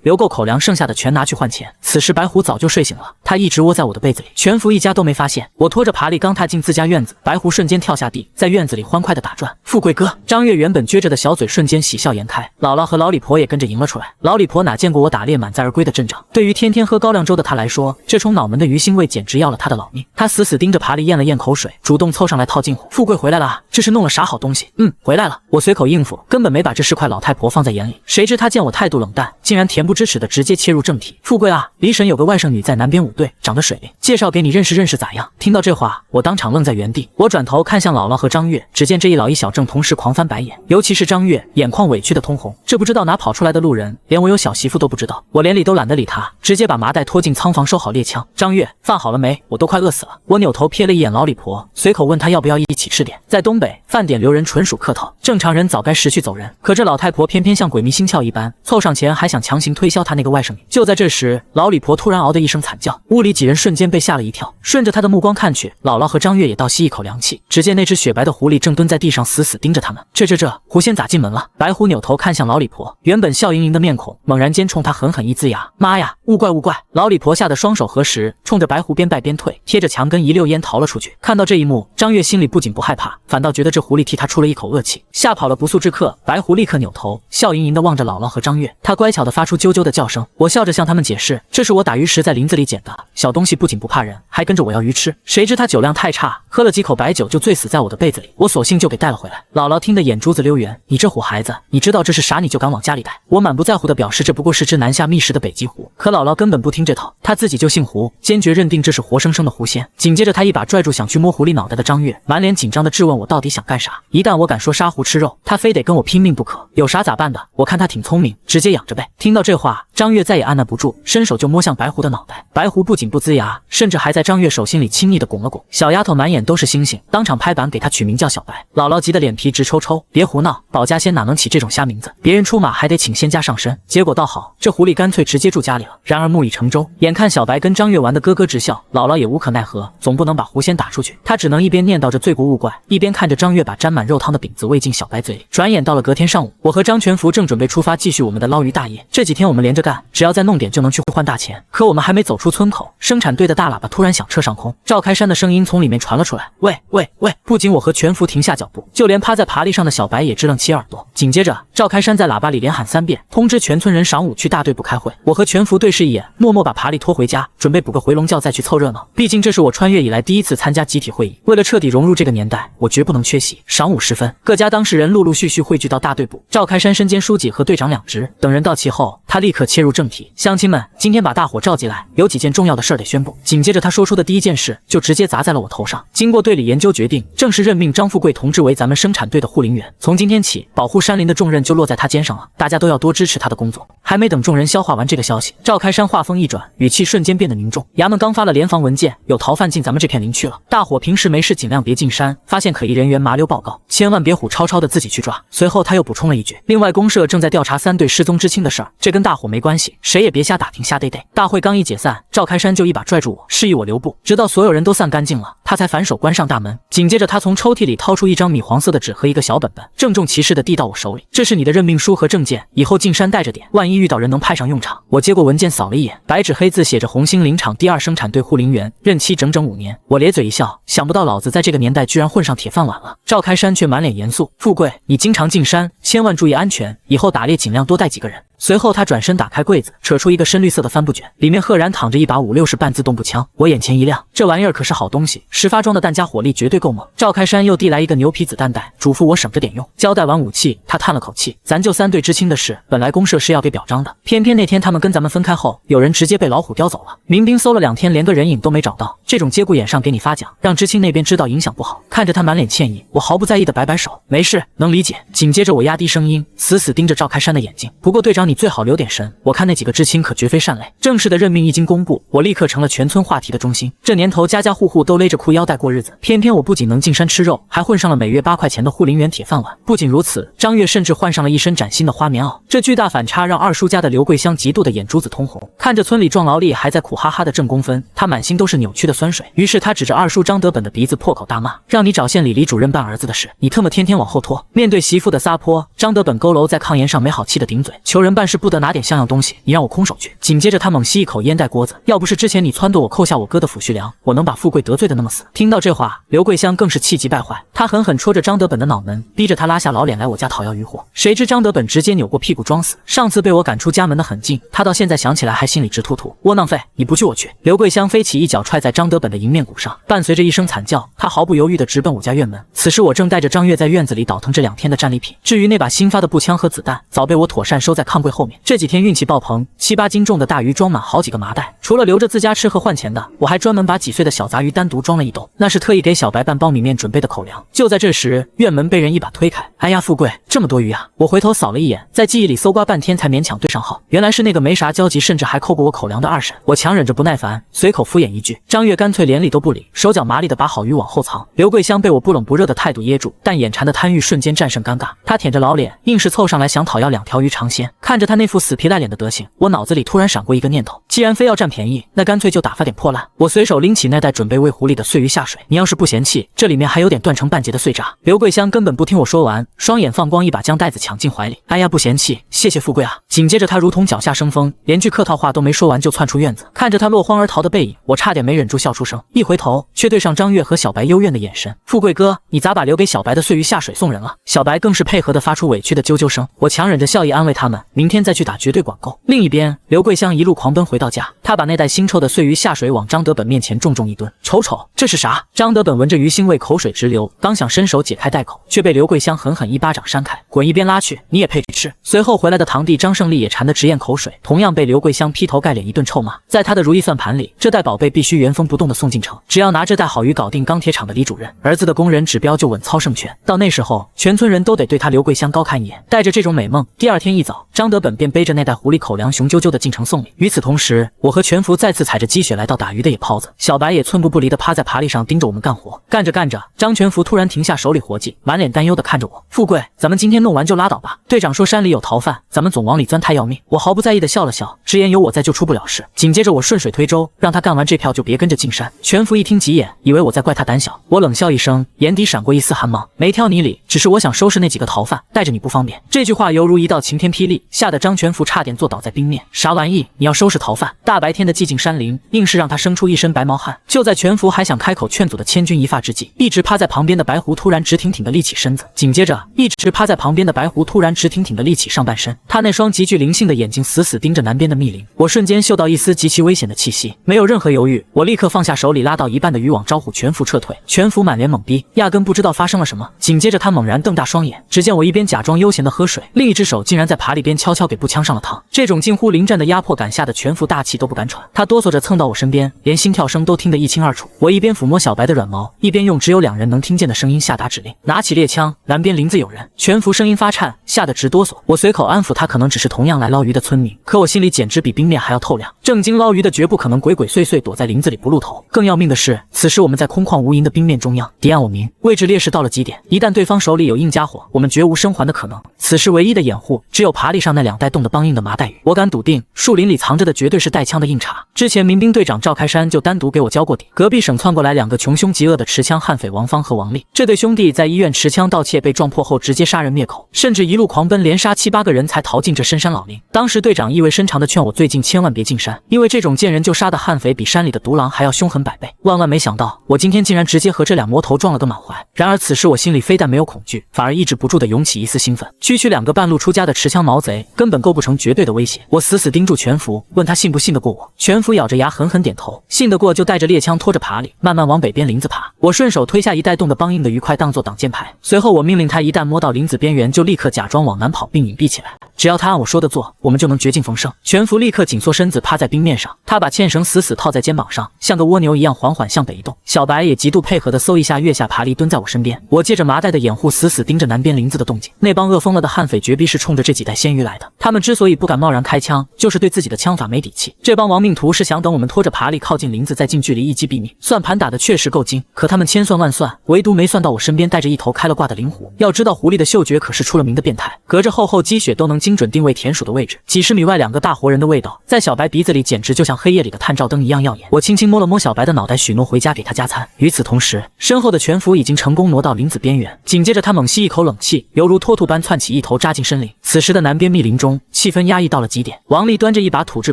留够口粮，剩下的全拿去换钱。此时白狐早就睡醒了，他一直窝在我的被子里，全福一家都没发现。我拖着爬犁刚踏进自家院子，白狐瞬间跳下地，在院子里欢快的打转。富贵哥，张月原本撅着的小嘴瞬间喜笑颜开，姥姥和老李婆也跟着迎了出来。老李婆哪见过我打猎满载而归的阵仗，对于天天喝高粱粥的她来说，这冲脑门的鱼腥味简直要了她的老命。她死死盯着爬犁咽了咽口水，主动凑上来套近乎。富贵回来了啊，这是弄了啥好东西？回来了。我随口应付，根本没把这是块老太婆放在眼里。谁知她见我态度冷淡，竟然恬不知耻的直接切入正题。富贵啊，李婶有个外甥女在南边舞队，长得水灵，介绍给你认识认识咋样？听到这话，我当场愣在原地。我转头看向姥姥和张月，只见这一老一小正同时狂翻白眼，尤其是张月，眼眶委屈的通红。这不知道哪跑出来的路人，连我有小媳妇都不知道。我连理都懒得理他，直接把麻袋拖进仓房，收好猎枪。张月，饭好了没？我都快饿死了。我扭头瞥了一眼老李婆，随口问她要不要一起吃点。在东北，饭点留人纯属客套，正常人早该识趣走人。可这老太婆偏偏像鬼迷心窍一般，凑上前还想强行推销她那个外甥女。就在这时，老李婆突然嗷的一声惨叫，屋里几人瞬间被吓了一跳。顺着她的目光看去，姥姥和张月也倒吸一口凉气。只见那只雪白的狐狸正蹲在地上死死盯着他们。这狐仙咋进门了？白狐扭头看向老李婆，原本笑盈盈的面孔猛然间冲她狠狠一呲牙。妈呀，勿怪勿怪！老李婆吓得双手合十，冲着白狐边拜边退，贴着墙根一溜烟逃了出去。看到这一幕，张月心里不仅不害怕，反倒觉得这狐狸替她出了一口恶气，吓跑了不速之客。白狐立刻扭头笑盈盈地望着姥姥和张月，她乖巧地发出啾啾的叫声。我笑着向他们解释，这是我打鱼时在林子里捡的，小东西不仅不怕人，还跟着我要鱼吃。谁知他酒量太差，喝了几口白酒就醉死在我的被子里，我索性就给带了回来。姥姥听得眼珠子溜圆，你这虎孩子，你知道这是啥你就敢往家里带？我满不在乎地表示这不过是只南下觅食的北极狐。可姥姥根本不听这套，她自己就姓胡，坚决认定这是活生生的狐仙。紧接着她一把拽住想去摸狐狸脑袋的张月，满脸紧张地质问我到底想干啥。一旦我敢说杀狐吃肉，她非得跟我拼命不可，有啥咋办的？我看她挺聪明，直接养着呗。听到这话，张月再也按捺不住，伸手就摸向白狐的脑袋。白狐不不仅不龇牙，甚至还在张月手心里亲昵地拱了拱。小丫头满眼都是星星，当场拍板给她取名叫小白。姥姥急得脸皮直抽抽，别胡闹，保家仙哪能起这种瞎名字？别人出马还得请仙家上身。结果倒好，这狐狸干脆直接住家里了。然而木已成舟，眼看小白跟张月玩得咯咯直笑，姥姥也无可奈何，总不能把狐仙打出去。她只能一边念叨着罪过勿怪，一边看着张月把沾满肉汤的饼子喂进小白嘴里。转眼到了隔天上午，我和张全福正准备出发继续我们的捞鱼大业。这几天我们连着干，只要再弄点就能去换大钱。可我们还没走出村口，生产队的大喇叭突然响彻上空，赵开山的声音从里面传了出来：“喂喂喂！”不仅我和全福停下脚步，就连趴在爬犁上的小白也支棱起耳朵。紧接着，赵开山在喇叭里连喊3遍，通知全村人晌午去大队部开会。我和全福对视一眼，默默把爬犁拖回家，准备补个回笼觉再去凑热闹。毕竟这是我穿越以来第一次参加集体会议，为了彻底融入这个年代，我绝不能缺席。晌午时分，各家当事人陆陆续续汇聚到大队部，赵开山身兼书记和队长2职。等人到齐后，他立刻切入正题：“乡亲们，今天把大伙召集来，有几件重要的事儿得宣布。”紧接着他说出的第一件事就直接砸在了我头上。经过队里研究决定，正式任命张富贵同志为咱们生产队的护林员。从今天起，保护山林的重任就落在他肩上了，大家都要多支持他的工作。还没等众人消化完这个消息，赵开山话锋一转，语气瞬间变得凝重：“衙门刚发了联防文件，有逃犯进咱们这片林区了，大伙平时没事尽量别进山，发现可疑人员麻溜报告，千万别虎超超的自己去抓。”随后他又补充了一句：“另外，公社正在调查3队失踪知青的事儿，这跟大伙没关系，谁也别瞎打听瞎嘚嘚。”大会刚一解散，赵开山就一把拽住我，示意我留步，直到所有人都散干净了，他才反手关上大门。紧接着他从抽屉里掏出一张米黄色的纸和一个小本本，郑重其事地递到我手里：“这是你的任命书和证件，以后进山带着点，万一遇到人能派上用场。”我接过文件扫了一眼，白纸黑字写着红星林场第2生产队护林员，任期整整5年。我咧嘴一笑，想不到老子在这个年代居然混上铁饭碗了。赵开山却满脸严肃：“富贵，你经常进山，千万注意安全，以后打猎尽量多带几个人。”随后他转身打开柜子，扯出一个深绿色的帆布卷，里面赫然躺着一把560半自动步枪。我眼前一亮，这玩意儿可是好东西，10发装的弹夹火力绝对够猛。赵开山又递来一个牛皮子弹袋，嘱咐我省着点用。交代完武器，他叹了口气：“咱就3队知青的事，本来公社是要给表彰的，偏偏那天他们跟咱们分开后，有人直接被老虎叼走了。民兵搜了2天，连个人影都没找到。这种节骨眼上给你发奖，让知青那边知道影响不好。”看着他满脸歉意，我毫不在意的摆摆手：“没事，能理解。”紧接着我压低声音，死死盯着赵开山的眼睛：“不过队长，你最好留点神。我看那几个知青可绝非善类。”正式的任命一经公布，我立刻成了全村话题的中心。这年头家家户户都勒着裤腰带过日子，偏偏我不仅能进山吃肉，还混上了每月8块钱的护林员铁饭碗。不仅如此，张月甚至换上了一身崭新的花棉袄。这巨大反差让二叔家的刘桂香极度的眼珠子通红，看着村里壮劳力还在苦哈哈的挣工分，他满心都是扭曲的酸水。于是他指着二叔张德本的鼻子破口大骂：“让你找县里李主任办儿子的事，你特么天天往后拖。”面对媳妇的撒泼，张德本佝偻在炕沿上没好气的顶嘴：“求人办事不得拿点像样东西，你让我空手去。”紧接着他猛吸一口烟袋锅子：“要不是之前你撺掇我扣下我哥的抚恤粮，我能把富贵得罪的那么死？”听到这话，刘桂香更是气急败坏，她狠狠戳着张德本的脑门，逼着他拉下老脸来我家讨要渔获。谁知张德本直接扭过屁股装死。上次被我赶出家门的狠劲，他到现在想起来还心里直突突。窝囊废，你不去我去！刘桂香飞起一脚踹在张德本的迎面骨上，伴随着一声惨叫，他毫不犹豫地直奔我家院门。此时我正带着张月在院子里倒腾这2天的战利品，至于那把新发的步枪和子弹，早被我妥善收在炕柜后面。这几天运气爆棚，7、8斤重的大鱼装满好几个麻袋，除了留着自家吃和换钱的，我还专门把几岁的小杂鱼单独装了一兜，那是特意给小白拌苞米面准备的口粮。就在这时，院门被人一把推开。哎呀，富贵，这么多鱼啊！我回头扫了一眼，在记忆里搜刮半天才勉强对上号，原来是那个没啥交集，甚至还扣过我口粮的二婶。我强忍着不耐烦，随口敷衍一句。张月干脆连理都不理，手脚麻利的把好鱼往后藏。刘桂香被我不冷不热的态度噎住，但眼馋的贪欲瞬间战胜尴尬，她舔着老脸，硬是凑上来想讨要2条鱼尝鲜。看着她那副死皮赖脸的德行，我脑子里突然闪过一个念头：既然非要占便宜，那干脆就打发点破烂。我随手拎起那袋准备喂狐狸的碎鱼下水，你要是不嫌弃，这里面还有点断成半截的碎渣。刘桂香根本不听我说完，双眼放光，一把将袋子抢进怀里。哎呀，不嫌弃，谢谢富贵啊！紧接着她如同脚下生风，连句客套话都没说完就窜出院子。看着她落荒而逃的背影，我差点没忍住笑出声。一回头，却对上张月和小白幽怨的眼神。富贵哥，你咋把留给小白的碎鱼下水送人了？小白更是配合的发出委屈的啾啾声。我强忍着笑意安慰他们，明天再去打绝对管够。另一边，刘桂香一路狂奔回到家，她把那袋腥臭的碎鱼下水往张德本面前重重一蹲。瞅瞅，这是啥？张德本闻着鱼腥味，口水直流，刚想伸手解开袋口，却被刘桂香狠狠一巴掌扇开。滚一边拉去，你也配吃！随后回来的堂弟张胜利也馋得直咽口水，同样被刘桂香劈头盖脸一顿臭骂。在他的如意算盘里，这袋宝贝必须原封不动的送进城，只要拿这袋好鱼搞定钢铁厂的李主任，儿子的工人指标就稳操胜券。到那时候，全村人都得对他刘桂香高看一眼。带着这种美梦，第2天一早，张德本便背着那袋狐狸口粮雄赳赳的进城送礼。与此同时，时，我和全福再次踩着积雪来到打鱼的野泡子，小白也寸步不离地趴在爬犁上盯着我们干活。干着干着，张全福突然停下手里活计，满脸担忧地看着我：“富贵，咱们今天弄完就拉倒吧。队长说山里有逃犯，咱们总往里钻太要命。”我毫不在意地笑了笑，直言有我在就出不了事。紧接着我顺水推舟，让他干完这票就别跟着进山。全福一听急眼，以为我在怪他胆小。我冷笑一声，眼底闪过一丝寒芒：“没挑你理，只是我想收拾那几个逃犯，带着你不方便。”这句话犹如一道晴天霹雳，吓得张全福差点坐倒在冰面。啥玩意？你要收拾逃犯？大白天的寂静山林，硬是让他生出一身白毛汗。就在全福还想开口劝阻的千钧一发之际，一直趴在旁边的白狐突然直挺挺地立起身子，紧接着一直趴在旁边的白狐突然直挺挺地立起上半身，他那双极具灵性的眼睛死死盯着南边的密林。我瞬间嗅到一丝极其危险的气息，没有任何犹豫，我立刻放下手里拉到一半的渔网，招呼全福撤退。全福满脸懵逼，压根不知道发生了什么。紧接着他猛然瞪大双眼，只见我一边假装悠闲地喝水，另一只手竟然在爬犁边悄悄给步枪上了膛。这种近乎临战的压迫感吓得全福大气都不敢喘，他哆嗦着蹭到我身边，连心跳声都听得一清二楚。我一边抚摸小白的软毛，一边用只有2人能听见的声音下达指令：拿起猎枪，南边林子有人。全福声音发颤，吓得直哆嗦。我随口安抚他，可能只是同样来捞鱼的村民，可我心里简直比冰面还要透亮。正经捞鱼的绝不可能鬼鬼祟祟躲在林子里不露头。更要命的是，此时我们在空旷无垠的冰面中央，敌暗我明，位置劣势到了极点。一旦对方手里有硬家伙，我们绝无生还的可能。此时唯一的掩护，只有爬犁上那2袋冻得梆硬的麻袋鱼。我敢笃定，树林里藏着的绝对是带枪的硬茬。之前民兵队长赵开山就单独给我交过底。隔壁省窜过来2个穷凶极恶的持枪悍匪王芳和王丽，这对兄弟在医院持枪盗窃被撞破后直接杀人灭口，甚至一路狂奔，连杀7、8个人才逃进这深山老林。当时队长意味深长地劝我最近千万别进山，因为这种见人就杀的悍匪比山里的独狼还要凶狠100倍。万万没想到，我今天竟然直接和这俩魔头撞了个满怀。然而此时我心里非但没有恐惧，反而抑制不住地涌起一丝兴奋。区区2个半路出家的持枪毛贼，根本构不成绝对的威胁。我死死盯住全福，问他信不信得过我。全福咬着牙狠狠点头，信得过就带着猎枪拖着爬犁，慢慢往北边林子爬。我顺手推下一袋冻得梆硬的鱼块当作挡箭牌，随后我命令他一旦摸到林子边缘就立刻假装往南跑并隐蔽起来，只要他按我说的做，我们就能绝境逢生。全福立刻紧缩身子趴在冰面上，他把纤绳死死套在肩膀上，像个蜗牛一样缓缓向北移动。小白也极度配合的嗖一下跃下爬犁蹲在我身边，我借着麻袋的掩护死死盯着南边林子的动静。那帮饿疯了的悍匪绝逼是冲着这几袋鲜鱼来的，他们之所以不敢贸然开枪，就是对自己的枪法没底气。这帮亡命徒是想等我们拖着爬犁靠近林子再近距离一击毙命，算盘打的确实够精，可他们千算万算，唯独没算到我身边带着一头开了挂的灵狐。要知道狐狸的嗅觉可是出了名的变态，隔着厚厚积雪都能精准定位田鼠的位置，几十米外2个大活人的味道在小白鼻子里简直就像黑夜里的探照灯一样耀眼。我轻轻摸了摸小白的脑袋，许诺回家给他加餐。与此同时，身后的全福已经成功挪到林子边缘，紧接着他猛吸一口冷气，犹如脱兔般窜起，一头扎进森林。此时的南边密林中气氛压抑到了极点，王丽端着一把土制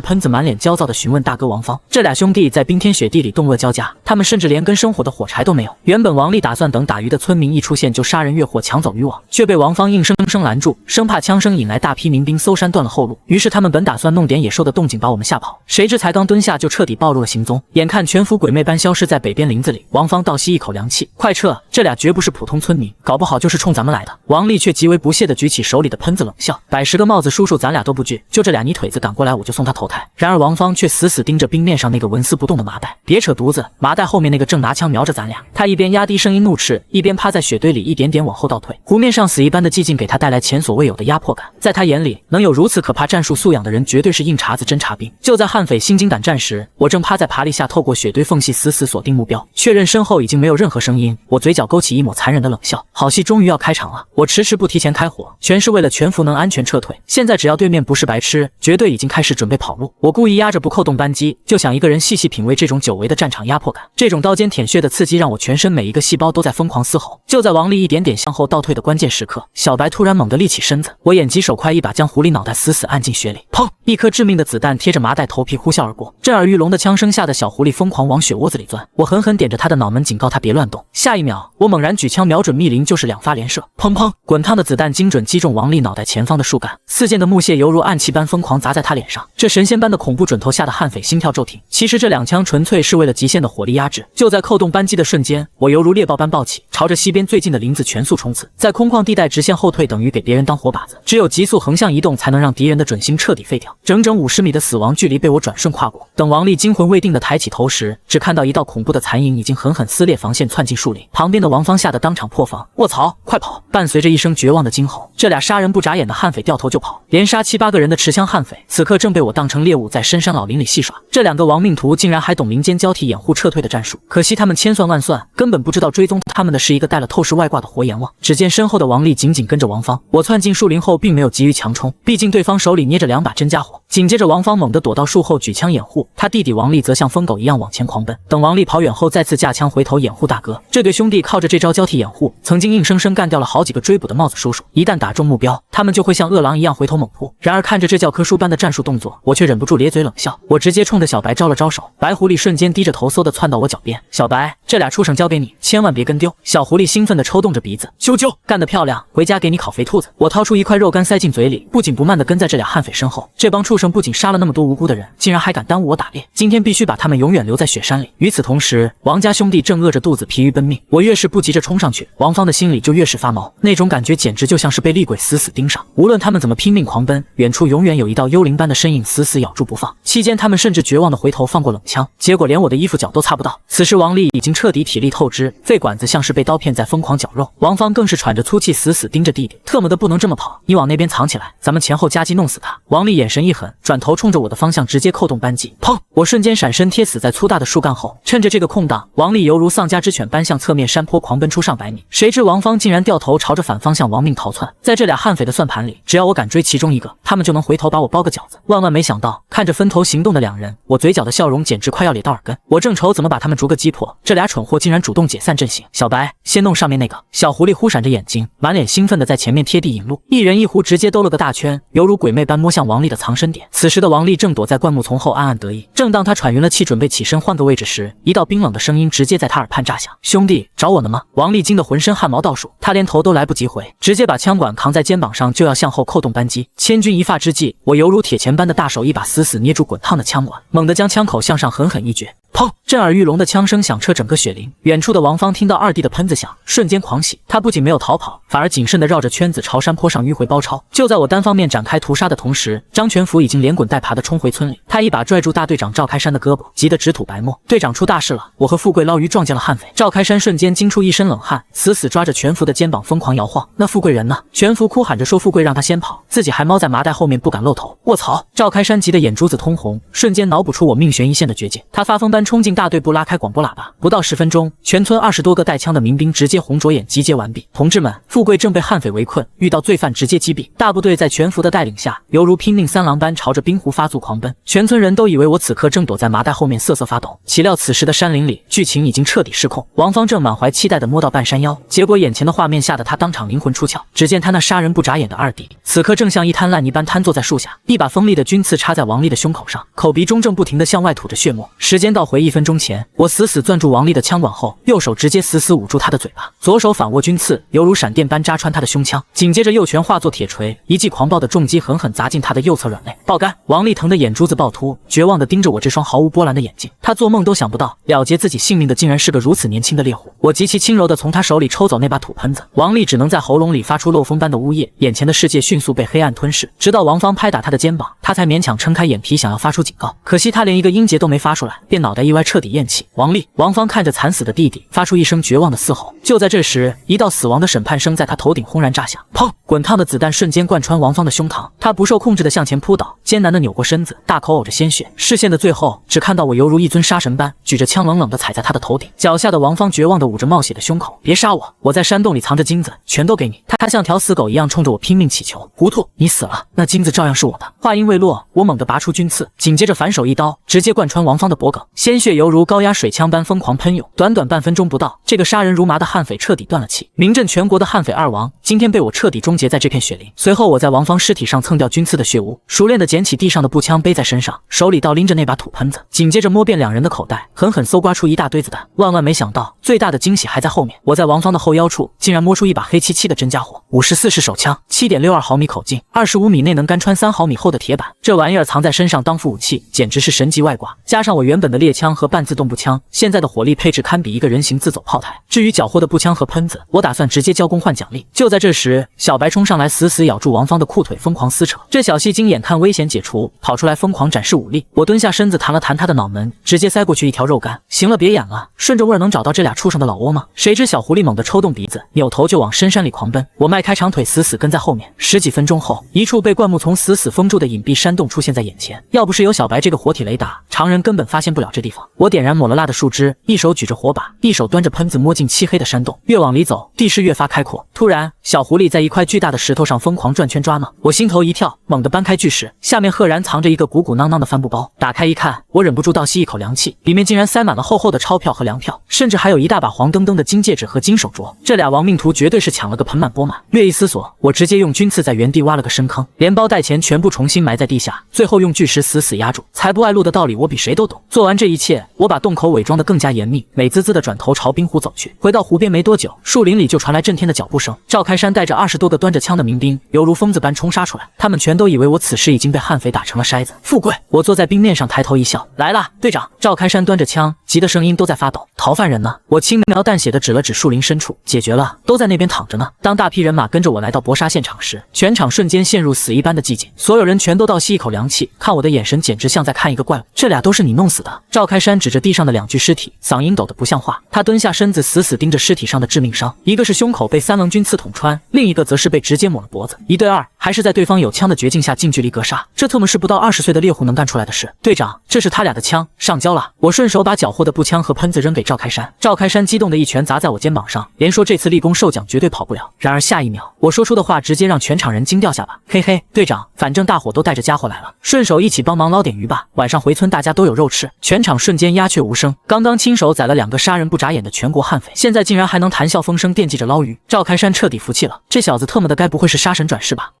喷子，满脸焦躁地询问大哥王芳。这俩兄弟在冰天雪地里冻饿交加，他们甚至连根生火的火柴都没有。原本王丽打算等打鱼的村民一出现就杀人越货抢走渔网，却被王芳硬生生拦住，生怕枪声引来大批民兵搜山断了后路。于是他们本打算弄点野兽的动静把我们吓跑，谁知才刚蹲下就彻底暴露了行踪。眼看全福鬼魅般消失在北边林子里，王芳倒吸一口凉气：快撤，这俩绝不是普通村民，搞不好就是冲咱们来的。王丽却极为不屑地举起手里的喷子冷笑：100个帽子叔叔咱俩都不惧，就这俩泥腿子赶过来我就送他投胎。然而王芳却死死盯着冰面上那个纹丝不动的麻袋，别扯犊子，麻袋后面那个正拿枪瞄着咱俩。他一边压低声音怒斥，一边趴在雪堆里一点点往后倒退。湖面上死一般的寂静给他带来前所未有的压迫感，在他眼里，能有如此可怕战术素养的人绝对是硬茬子真茬兵。就在悍匪心惊胆战时，我正趴在爬犁下透过雪堆缝隙死死锁定目标，确认身后已经没有任何声音，我嘴角勾起一抹残忍的冷笑。好戏终于要开场了，我迟迟不提前开火，全是为了全福能安全撤退。现在只要对面不是白痴，绝对已经开始准备跑路。我故意压着不扣动扳机，就想一个人细细品味这种久违的战场压迫感。这种刀尖舔血的刺激让我全身每一个细胞都在疯狂嘶吼。就在王丽一点点向后倒退的关键时刻，小白突然猛地立起身子，我眼疾手快一把将狐狸脑袋死死按进雪里，砰！一颗致命的子弹贴着麻袋头皮呼啸而过，震耳欲聋的枪声吓得小狐狸疯狂往雪窝子里钻。我狠狠点着他的脑门，警告他别乱动。下一秒，我猛然举枪瞄准密林，就是2发连射，砰砰！滚烫的子弹精准击中王丽脑袋前方的树干，4件的木屑犹如暗器般疯狂砸在他脸上。这神仙般的恐怖准头吓得悍匪心跳骤停。其实这2枪纯粹是为了极限的火力压制。就在扣动扳机的瞬间，我犹如猎豹般暴起，朝着西边最近的林子全速冲刺。在空旷地带直线后退等于给别人当活靶子，只有急速横向移动才能让敌人的准心彻底废掉。整整50米的死亡距离被我转瞬跨过。等王丽惊魂未定的抬起头时，只看到一道恐怖的残影已经狠狠撕裂防线，窜进树林。旁边的王芳吓得当场破防：卧槽，快跑！伴随着一声绝望的惊吼，这俩杀人不眨眼的悍匪掉头就跑。连杀7、8个人的持枪悍匪此刻正被我当成猎物午在深山老林里戏耍。这两个亡命徒竟然还懂林间交替掩护撤退的战术，可惜他们千算万算，根本不知道追踪他们的是一个戴了透视外挂的活阎王。只见身后的王丽紧紧跟着王芳，我窜进树林后并没有急于强冲，毕竟对方手里捏着2把真家伙。紧接着王芳猛地躲到树后举枪掩护，他弟弟王丽则像疯狗一样往前狂奔。等王丽跑远后，再次架枪回头掩护大哥。这对兄弟靠着这招交替掩护，曾经硬生生干掉了好几个追捕的帽子叔叔。一旦打中目标，他们就会像饿狼一样回头猛扑。然而看着这教科书般的战术动作，我却忍不住咧嘴冷笑。我直接冲着小白招了招手，白狐狸瞬间低着头嗖地窜到我脚边。小白，这俩畜生交给你，千万别跟丢。小狐狸兴奋地抽动着鼻子，啾啾，干得漂亮，回家给你烤肥兔子。我掏出一块肉干塞进嘴里，不紧不慢地跟在这俩悍匪身后。这帮畜生不仅杀了那么多无辜的人，竟然还敢耽误我打猎，今天必须把他们永远留在雪山里。与此同时，王家兄弟正饿着肚子疲于奔命，我越是不急着冲上去，王芳的心里就越是发毛，那种感觉简直就像是被厉鬼死死盯上。无论他们怎么拼命狂奔，远处永远有一道幽灵般的身影死死咬住不放。期间他们甚至绝望地回头放过冷枪，结果连我的衣服脚都擦不到。此时王丽已经彻底体力透支，肺管子像是被刀片在疯狂绞肉。王芳更是喘着粗气死死盯着弟弟，特么的不能这么跑，你往那边藏起来，咱们前后夹击弄死他。王丽眼神一狠，转头冲着我的方向直接扣动扳机，砰！我瞬间闪身贴死在粗大的树干后，趁着这个空档，王丽犹如丧家之犬般向侧面山坡狂奔出上百米。谁知王芳竟然掉头朝着反方向亡命逃窜。在这俩悍匪的算盘里，只要我敢追其中一个，他们就能回头把我包个饺子。万万没想到，看着分头行动的两人，我嘴角的笑容简直快要咧到耳根。我正愁怎么把他们逐个击破，这俩蠢货竟然主动解散阵型。小白，先弄上面那个。小狐狸忽闪着眼睛，满脸兴奋地在前面贴地引路，一人一狐直接兜了个大圈，犹如鬼魅般摸向王丽的藏身点。此时的王丽正躲在灌木丛后暗暗得意。正当他喘匀了气准备起身换个位置时，一道冰冷的声音直接在他耳畔炸响：兄弟，找我呢吗？王丽惊得浑身汗毛倒竖，他连头都来不及回，直接把枪管扛在肩膀上就要向后扣动扳机。千钧一发之际，我犹如铁钳般的大手一把死死捏住滚烫的枪管，猛地将枪口向上狠狠一撅，砰！震耳欲聋的枪声响彻整个雪林。远处的王芳听到二弟的喷子响，瞬间狂喜，他不仅没有逃跑，反而谨慎地绕着圈子朝山坡上迂回包抄。就在我单方面展开屠杀的同时，张全福已经连滚带爬地冲回村里，他一把拽住大队长赵开山的胳膊，急得直吐白沫。队长出大事了！我和富贵捞鱼撞见了悍匪。赵开山瞬间惊出一身冷汗，死死抓着全福的肩膀疯狂摇晃。那富贵人呢？全福哭喊着说富贵让他先跑，自己还猫在麻袋后面不敢露头。卧槽！赵开山急得眼珠子通红，瞬间脑补出我命悬一线的绝境。他发疯般冲进大队部，拉开广播喇叭，不到10分钟，全村20多个带枪的民兵直接红着眼集结完毕。同志们，富贵正被悍匪围困，遇到罪犯直接击毙。大部队在全福的带领下，犹如拼命三郎般朝着冰湖发速狂奔。全村人都以为我此刻正躲在麻袋后面瑟瑟发抖，岂料此时的山林里剧情已经彻底失控。王芳正满怀期待地摸到半山腰，结果眼前的画面吓得他当场灵魂出窍。只见他那杀人不眨眼的二弟，此刻正像一滩烂泥般瘫坐在树下，一把锋利的军刺插在王丽的胸口上，口鼻中正不停地向外吐着血沫。时间倒回1分钟前，我死死攥住王丽的枪管后，右手直接死死捂住她的嘴巴，左手反握军刺，犹如闪电般扎穿她的胸腔，紧接着右拳化作铁锤，一记狂暴的重击狠狠砸进她的右侧软肋，爆肝！王丽疼得眼珠子爆凸，绝望地盯着我这双毫无波澜的眼睛。她做梦都想不到，了结自己性命的竟然是个如此年轻的猎户。我极其轻柔地从她手里抽走那把土喷子，王丽只能在喉咙里发出漏风般的呜咽，眼前的世界迅速被黑暗吞噬。直到王芳拍打她的肩膀，她才勉强撑开眼皮，想要发出警告，可惜她连一个音节都没发出来，便脑袋一歪，彻底咽气。王丽，王芳看着惨死的弟弟，发出一声绝望的嘶吼。就在这时，一道死亡的审判声在他头顶轰然炸响，砰！滚烫的子弹瞬间贯穿王芳的胸膛，他不受控制地向前扑倒，艰难地扭过身子，大口呕着鲜血。视线的最后，只看到我犹如一尊杀神般举着枪，冷冷地踩在他的头顶。脚下的王芳绝望地捂着冒血的胸口，别杀我，我在山洞里藏着金子，全都给你。他像条死狗一样冲着我拼命乞求。糊涂，你死了，那金子照样是我的。话音未落，我猛地拔出军刺，紧接着反手一刀，直接贯穿王芳的脖颈，鲜血犹如高压水枪般疯狂喷涌。短短半分钟不到，这个杀人如麻的悍匪彻底断了气。名震全国的悍匪二王，今天被我彻底终结在这片雪林。随后，我在王芳尸体上蹭掉军刺的血污，熟练地捡起地上的步枪背在身上，手里倒拎着那把土喷子，紧接着摸遍两人的口袋，狠狠搜刮出一大堆子弹。万万没想到，最大的惊喜还在后面。我在王芳的后腰处，竟然摸出一把黑漆漆的真家伙，54式手枪，7.62毫米口径，25米内能干穿3毫米厚的铁板。这玩意儿藏在身上当副武器，简直是神级外挂。加上我原本的猎枪枪和半自动步枪，现在的火力配置堪比一个人形自走炮台。至于缴获的步枪和喷子，我打算直接交工换奖励。就在这时，小白冲上来，死死咬住王芳的裤腿，疯狂撕扯。这小戏精眼看危险解除，跑出来疯狂展示武力。我蹲下身子弹了弹他的脑门，直接塞过去一条肉干。行了，别演了，顺着味儿能找到这俩畜生的老窝吗？谁知小狐狸猛地抽动鼻子，扭头就往深山里狂奔。我迈开长腿，死死跟在后面。十几分钟后，一处被灌木丛死死封住的隐蔽山洞出现在眼前。要不是有小白这个活体雷达，常人根本发现不了这地方。我点燃抹了蜡的树枝，一手举着火把，一手端着喷子，摸进漆黑的山洞。越往里走，地势越发开阔。突然，小狐狸在一块巨大的石头上疯狂转圈抓挠。我心头一跳，猛地搬开巨石，下面赫然藏着一个鼓鼓囊囊的帆布包。打开一看，我忍不住倒吸一口凉气，里面竟然塞满了厚厚的钞票和粮票，甚至还有一大把黄澄澄的金戒指和金手镯。这俩亡命徒绝对是抢了个盆满钵满。略一思索，我直接用军刺在原地挖了个深坑，连包带钱全部重新埋在地下，最后用巨石死死压住。财不外露的道理我比谁都懂。做完这一切，我把洞口伪装得更加严密，美滋滋的转头朝冰湖走去。回到湖边没多久，树林里就传来震天的脚步声。赵开山带着20多个端着枪的民兵，犹如疯子般冲杀出来。他们全都以为我此时已经被悍匪打成了筛子。富贵，我坐在冰面上抬头一笑，来了，队长。赵开山端着枪，急的声音都在发抖。逃犯人呢？我轻描淡写的指了指树林深处，解决了，都在那边躺着呢。当大批人马跟着我来到搏杀现场时，全场瞬间陷入死一般的寂静，所有人全都倒吸一口凉气，看我的眼神简直像在看一个怪物。这俩都是你弄死的？赵开山指着地上的2具尸体，嗓音抖得不像话。他蹲下身子，死死盯着尸体上的致命伤，一个是胸口被3棱军刺捅穿，另一个则是被直接抹了脖子。1对2，还是在对方有枪的绝境下近距离格杀，这特么是不到20岁的猎户能干出来的事。队长，这是他俩的枪，上交了。我顺手把缴获的步枪和喷子扔给赵开山。赵开山激动的一拳砸在我肩膀上，连说这次立功受奖绝对跑不了。然而下一秒，我说出的话直接让全场人惊掉下巴。嘿嘿，队长，反正大伙都带着家伙来了，顺手一起帮忙捞点鱼吧，晚上回村大家都有肉吃。全场瞬间鸦雀无声。刚刚亲手宰了2个杀人不眨眼的全国悍匪，现在竟然还能谈笑风生，惦记着捞鱼。赵开山彻底服气了，这小子特么的该不会是杀神转世吧？